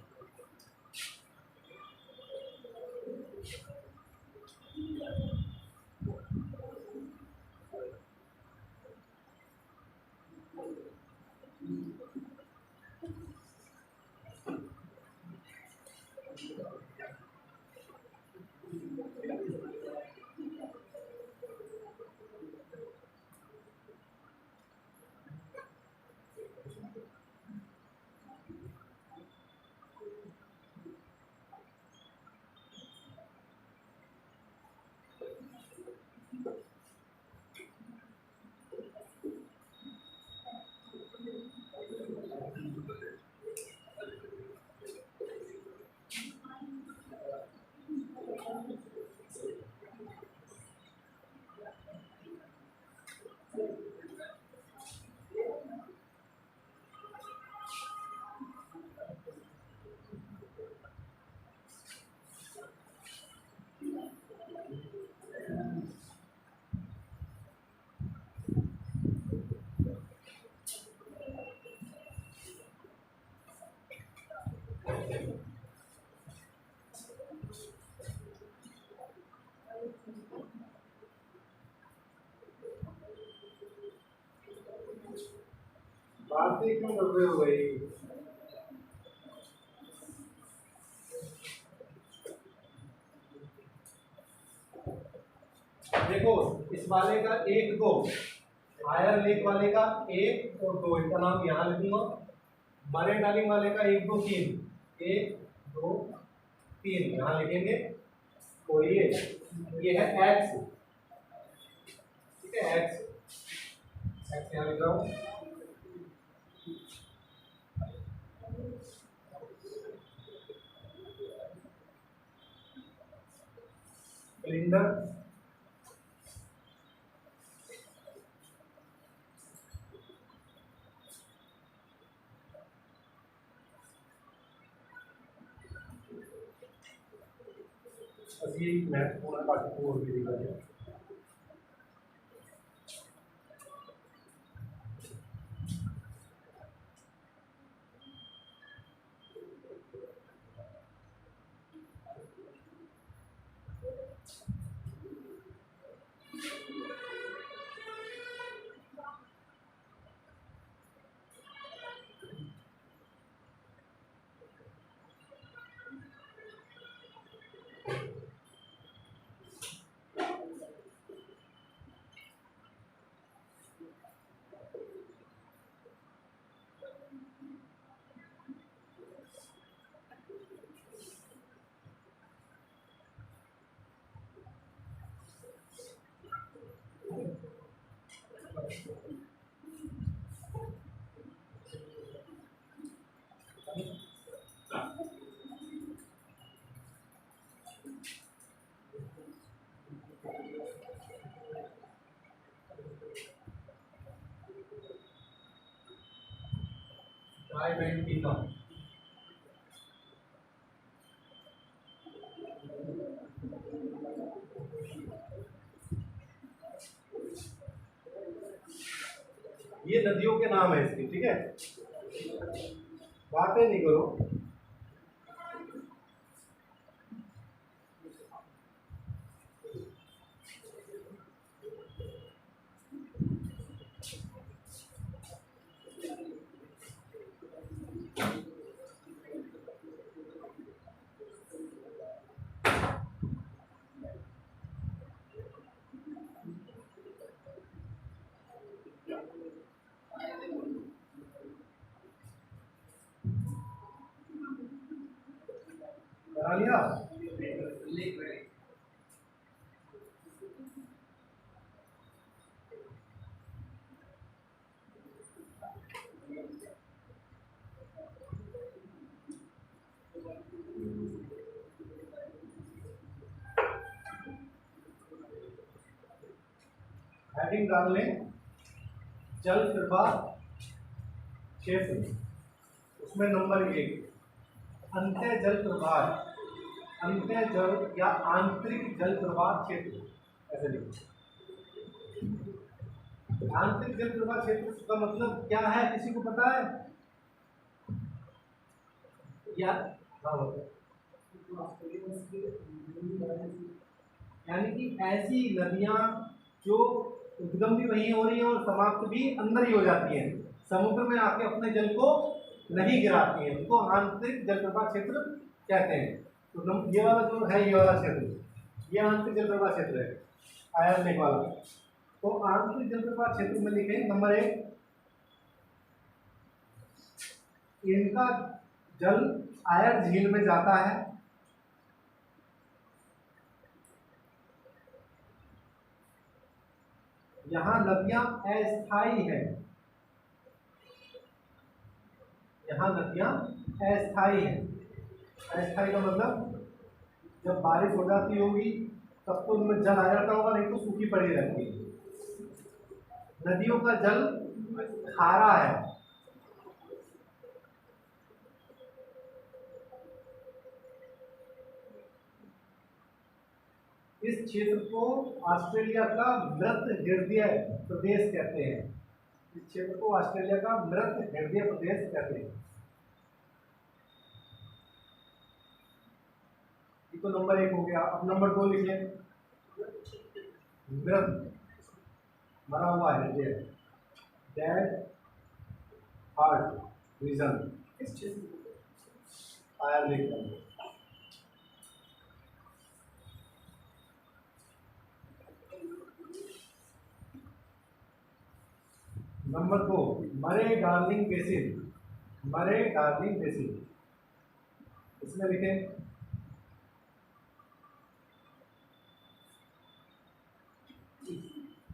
बातें क्यों कर रहे हो भाई? देखो इस वाले का 1 2, हायर लेक वाले का 1 और 2, इसका नाम यहाँ लिखूंगा। मरीन डालिंग वाले का 1 2 3, 1 2 3 यहाँ लिखेंगे। तो ये है एक्स, ठीक है, एक्स यहाँ लिख रहा हूँ। सिलेंडर बस ये महत्वपूर्ण, बाकी और भी दिखा दिया। ट्राइवेंटिना, ये नदियों के नाम है इसके, ठीक है, बातें नहीं करो। बना लिया? हेडिंग डाल लें, जल प्रवाह क्षेत्र, उसमें नंबर 1 अंत्य जल प्रवाह, अंत्य जल या आंतरिक जल प्रवाह क्षेत्र, ऐसे लिखो। आंतरिक जल प्रवाह क्षेत्र का मतलब क्या है, किसी को पता है? या यानी कि ऐसी नदियां जो उद्गम भी वहीं हो रही है और समाप्त भी अंदर ही हो जाती हैं, समुद्र में आके अपने जल को नहीं गिराती हैं, उनको आंतरिक जल प्रवाह क्षेत्र कहते हैं। तो ये वाला जो है, ये वाला क्षेत्र, ये आंतरिक जल प्रवाह क्षेत्र है, आयर लेक वाला। तो आंतरिक जल प्रवाह क्षेत्र में लिखें नंबर 1, इनका जल आयर झील में जाता है, यहां नदियां अस्थायी है, यहां नदियां अस्थायी है। अस्थायी का मतलब जब बारिश हो जाती होगी तब तो उनमें जल आ जाता होगा, नहीं तो सूखी पड़ी रहती है। नदियों का जल खारा है, इस क्षेत्र को ऑस्ट्रेलिया का मृत हृदय प्रदेश कहते हैं। इस क्षेत्र को ऑस्ट्रेलिया का मृत हृदय प्रदेश कहते हैं। ये तो नंबर 1 हो गया। अब नंबर 2 लिखे, मृत, मरा हुआ हृदय, डेड हार्ट रीजन किस चीज में? आया लिख लेंगे। नंबर 2 मरे डार्लिंग बेसिन, मरे डार्लिंग बेसिन इसमें लिखें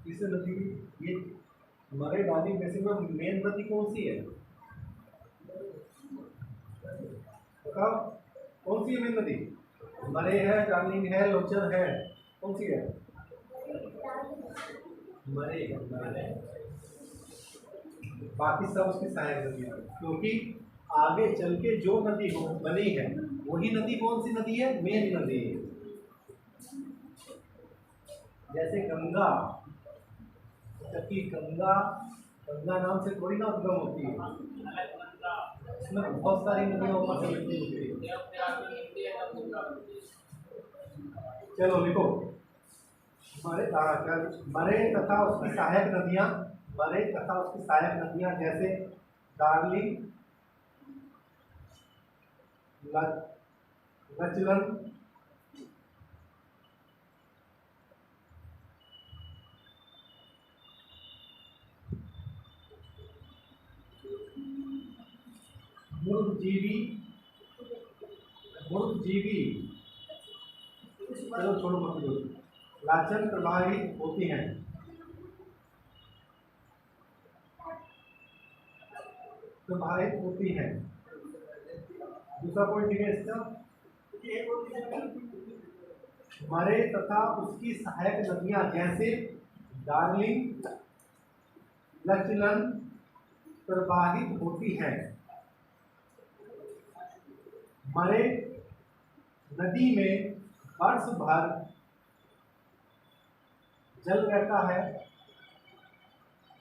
इस नदी, ये मरे डार्लिंग बेसिन में मेन नदी कौन सी है बताओ, कौन सी है मेन नदी? मरे है, डार्लिंग है, लोचर है, कौन सी है? मरे है, मरे। बाकी सब उसकी सहायक नदी है, क्योंकि आगे चल के जो नदी हो बनी है वही नदी कौन सी नदी है? मेन नदी है। जैसे गंगा, जबकि गंगा गंगा नाम से थोड़ी ना उद्गम होती है, इसमें बहुत सारी नदियां ऊपर से मिलती होती है। चलो लिखो मरे, मरे तथा उसकी सहायक नदियां, मरे तथा उसकी सहायक नदियां जैसे डार्लिंग, लचलन, मुर्गजीवी, मुर्गजीवी, चलो छोड़ो मत लो, लाचन प्रवाहित होती हैं, प्रवाहित होती हैं। दूसरा पॉइंट ठीक है इसका, मरे तथा उसकी सहायक नदियां जैसे डार्लिंग, लचलन प्रवाहित होती हैं। मरे नदी में वर्ष भर जल रहता है।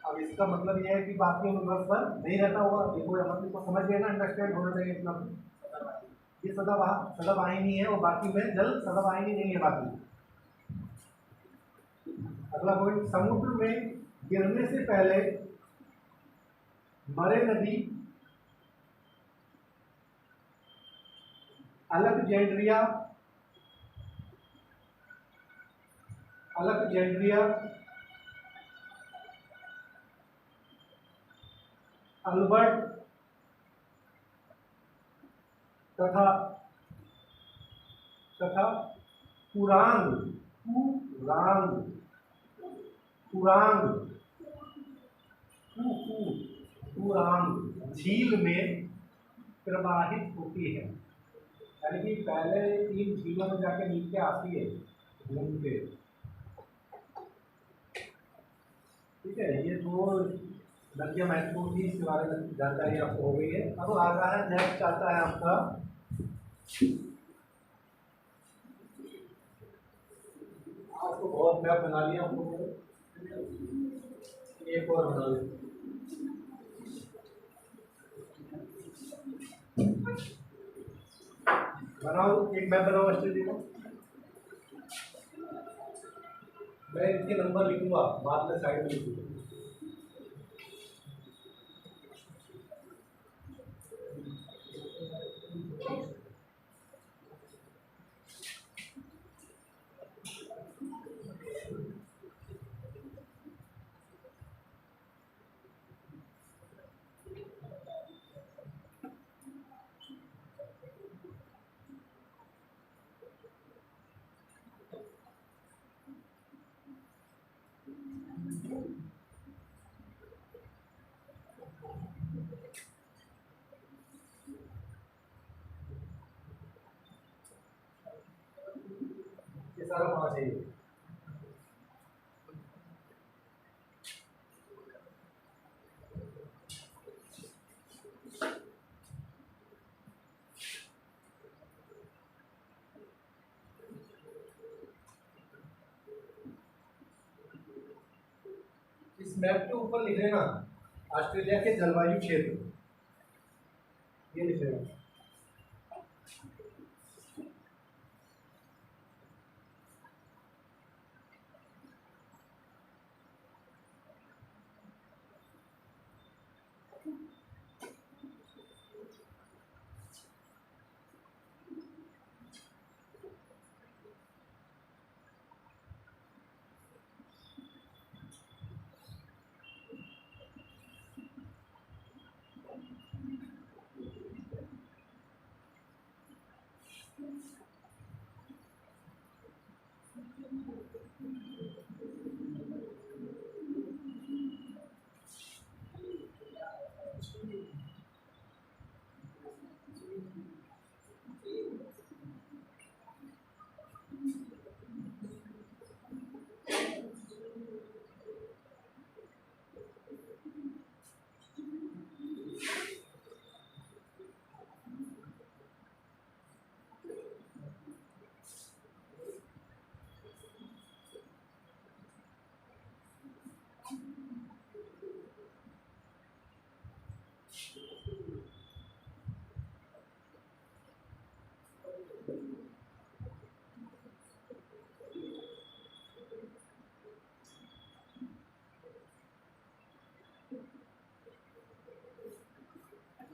अब इसका मतलब यह है कि बाकी में वर्ष भर नहीं रहता होगा, देखो या मतलब को समझ गए ना, अंडरस्टैंड होना चाहिए इतना। ये सदाबहानी है और बाकी में जल सदाबहानी नहीं है बाकी। अगला पॉइंट, समुद्र में गिरने से पहले मरे नदी अलेक्जेंड्रिया, अलेक्जेंड्रिया, अल्बर्ट तथा तथा कुरांग, कुरांग, कुरांग, कुरांग झील में प्रवाहित होती है। यानी कि पहले 3 झीलों में जाके नीचे आती है घूम के। ठीक है, ये 2 नदियां महत्वपूर्ण थी, इसके बारे में जानकारी आपको हो गई है। अब आ रहा है नेक्स्ट, आता है आपका आपको बहुत मैप बना लिया आपको, एक और बना लिया। बनाओ एक मैप बनाओ ऑस्ट्रेलिया का। मैं इनके नंबर लिखूंगा बाद में, साइड में लिखूंगा। ये सारा होना चाहिए। इस मैप के ऊपर लिख लेना ऑस्ट्रेलिया के जलवायु क्षेत्र, ये लिख लेना।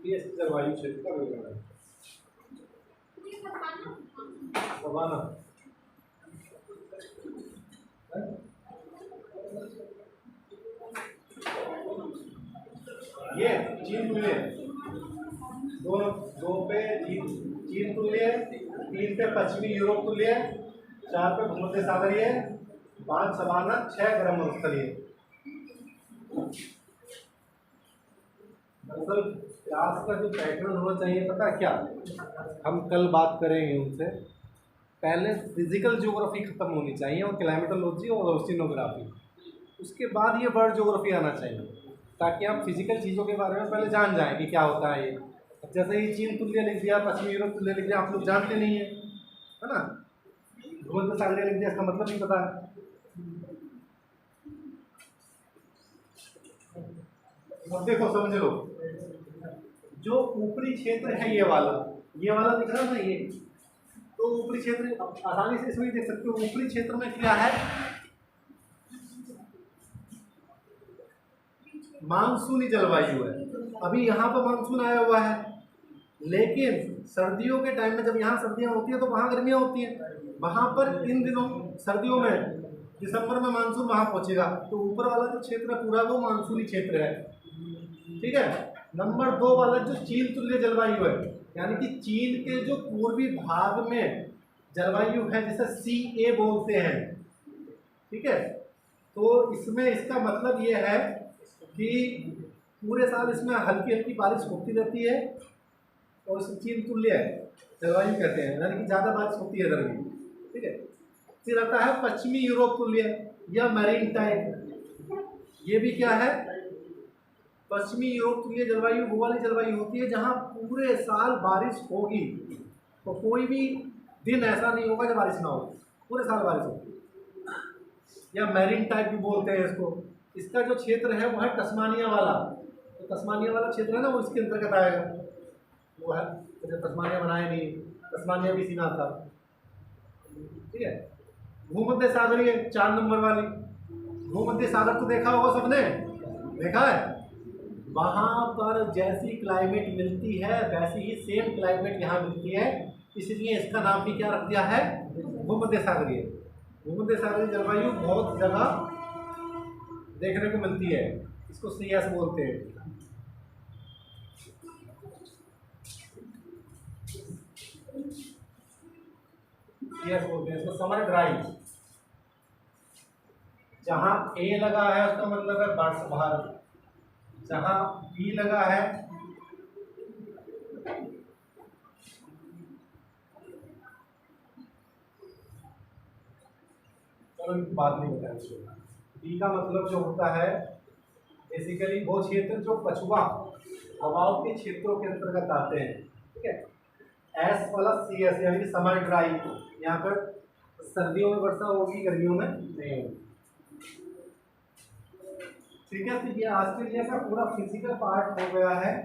ये इसकी जलवायु क्षेत्र का विवरण है। सवाना ये चीन तुल्य, दो पे चीन तुल्य, 3 पे पश्चिमी यूरोप तुल्य, 4 पे भूमध्य सागरीय, 5 सवाना, 6 गर्म मरुस्थलीय। दरअसल क्लास का जो पैटर्न होना चाहिए पता है क्या, हम कल बात करेंगे उनसे। पहले फिजिकल ज्योग्राफी खत्म होनी चाहिए और क्लाइमेटोलॉजी और ओशिनोग्राफी, उसके बाद ये बर्ड ज्योग्राफी आना चाहिए, ताकि आप फिजिकल चीज़ों के बारे में पहले जान जाएं कि क्या होता है ये। जैसे ही चीन तुल्य लिख दिया, पश्चिमी यूरोप तुल्य लिख दिया, आप लोग जानते नहीं है ना। भूमध्य सागरीय लिख दिया, इसका मतलब नहीं पता है। अब देखो समझ लो, जो ऊपरी क्षेत्र है ये वाला दिख रहा है ना, ये तो ऊपरी क्षेत्र आसानी से इसमें देख सकते हो। ऊपरी क्षेत्र में क्या है, मानसूनी जलवायु है। अभी यहाँ पर मानसून आया हुआ है, लेकिन सर्दियों के टाइम में जब यहाँ सर्दियाँ होती है तो वहाँ गर्मियाँ होती हैं। वहाँ पर इन दिनों सर्दियों में दिसंबर में मानसून वहाँ पहुँचेगा, तो ऊपर वाला जो क्षेत्र है पूरा वो मानसूनी क्षेत्र है, ठीक है। नंबर 2 वाला जो चीन तुल्य जलवायु है, यानी कि चीन के जो पूर्वी भाग में जलवायु है जिसे CA बोलते हैं, ठीक है। तो इसमें इसका मतलब ये है कि पूरे साल इसमें हल्की हल्की बारिश होती रहती है, और इसे चीन तुल्य जलवायु कहते हैं, यानी कि ज़्यादा बारिश होती है इधर भी, ठीक है। फिर आता है पश्चिमी यूरोप तुल्य या मैरीन टाइप। ये भी क्या है, पश्चिमी यूरोप तुल्य जलवायु वो वाली जलवायु होती है जहाँ पूरे साल बारिश होगी, तो कोई भी दिन ऐसा नहीं होगा जब बारिश ना हो, पूरे साल बारिश होगी। या मैरीन टाइप भी बोलते हैं इसको। इसका जो क्षेत्र है वो है तस्मानिया वाला, तो तस्मानिया वाला क्षेत्र है ना, वो इसके अंतर्गत आएगा, वो है। तो तस्मानिया बनाया नहीं, तस्मानिया भी सीमा था, ठीक है। भूमध्य सागरीय 4 नंबर वाली, भूमध्य सागर तो देखा होगा सबने, देखा है। वहाँ पर जैसी क्लाइमेट मिलती है वैसी ही सेम क्लाइमेट यहाँ मिलती है, इसलिए इसका नाम भी क्या रख दिया है, भूमध्य सागरीय। भूमध्य सागरीय जलवायु बहुत जगह देखने को मिलती है, इसको CS बोलते हैं। CS बोलते हैं इसको, समर ड्राई। जहाँ A लगा है उसका मतलब है बाढ़, जहाँ B लगा है चलो बात नहीं बताया। B का मतलब जो होता है बेसिकली वो क्षेत्र जो पछुआ हवाओं के क्षेत्रों के अंतर्गत आते हैं, ठीक है। S वाला CS यानी कि समर ड्राई, यहाँ पर सर्दियों में वर्षा होगी, गर्मियों में नहीं होगी, ठीक है। तो ये ऑस्ट्रेलिया का पूरा फिजिकल पार्ट हो गया है।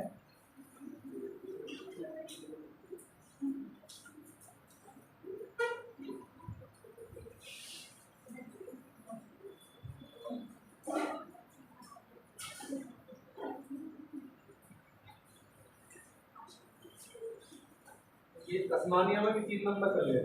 ये तस्मानिया में भी 3 नंबर कर ले।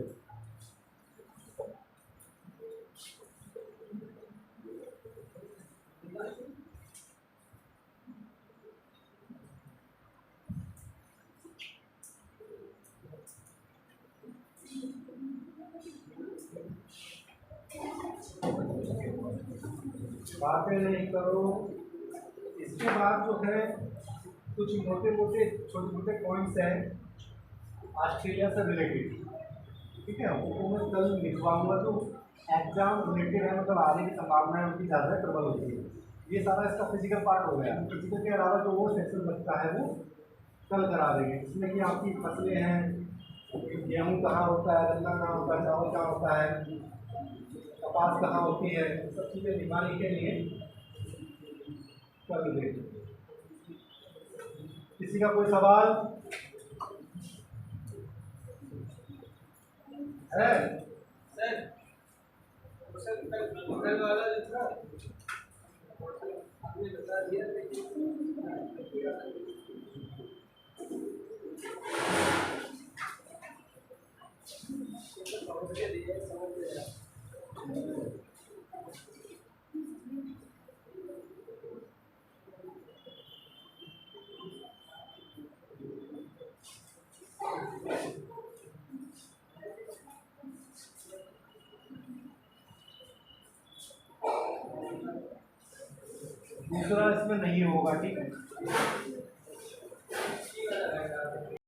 बातें नहीं करो। इसके बाद जो है कुछ मोटे मोटे छोटे छोटे पॉइंट्स हैं ऑस्ट्रेलिया से रिलेटेड, ठीक है। वो मैं कल लिखवाऊंगा, तो एग्जाम रिलेटेड है, मतलब आने की संभावना है उनकी ज़्यादा प्रबल होती है। ये सारा इसका फिजिकल पार्ट हो गया। फिजिकल के अलावा जो और सेक्शन बचता है वो कल करा देंगे, इसमें कि आपकी फसलें हैं, गेहूँ कहाँ होता है, गन्ना कहाँ होता है, चावल कहाँ होता है, कपास कहाँ होती है, सब चीज़ें दिखाने के लिए कर देंगे। किसी का कोई सवाल है? सर होटल वाला जो था आपने बता दिया, दूसरा इसमें नहीं होगा, ठीक है।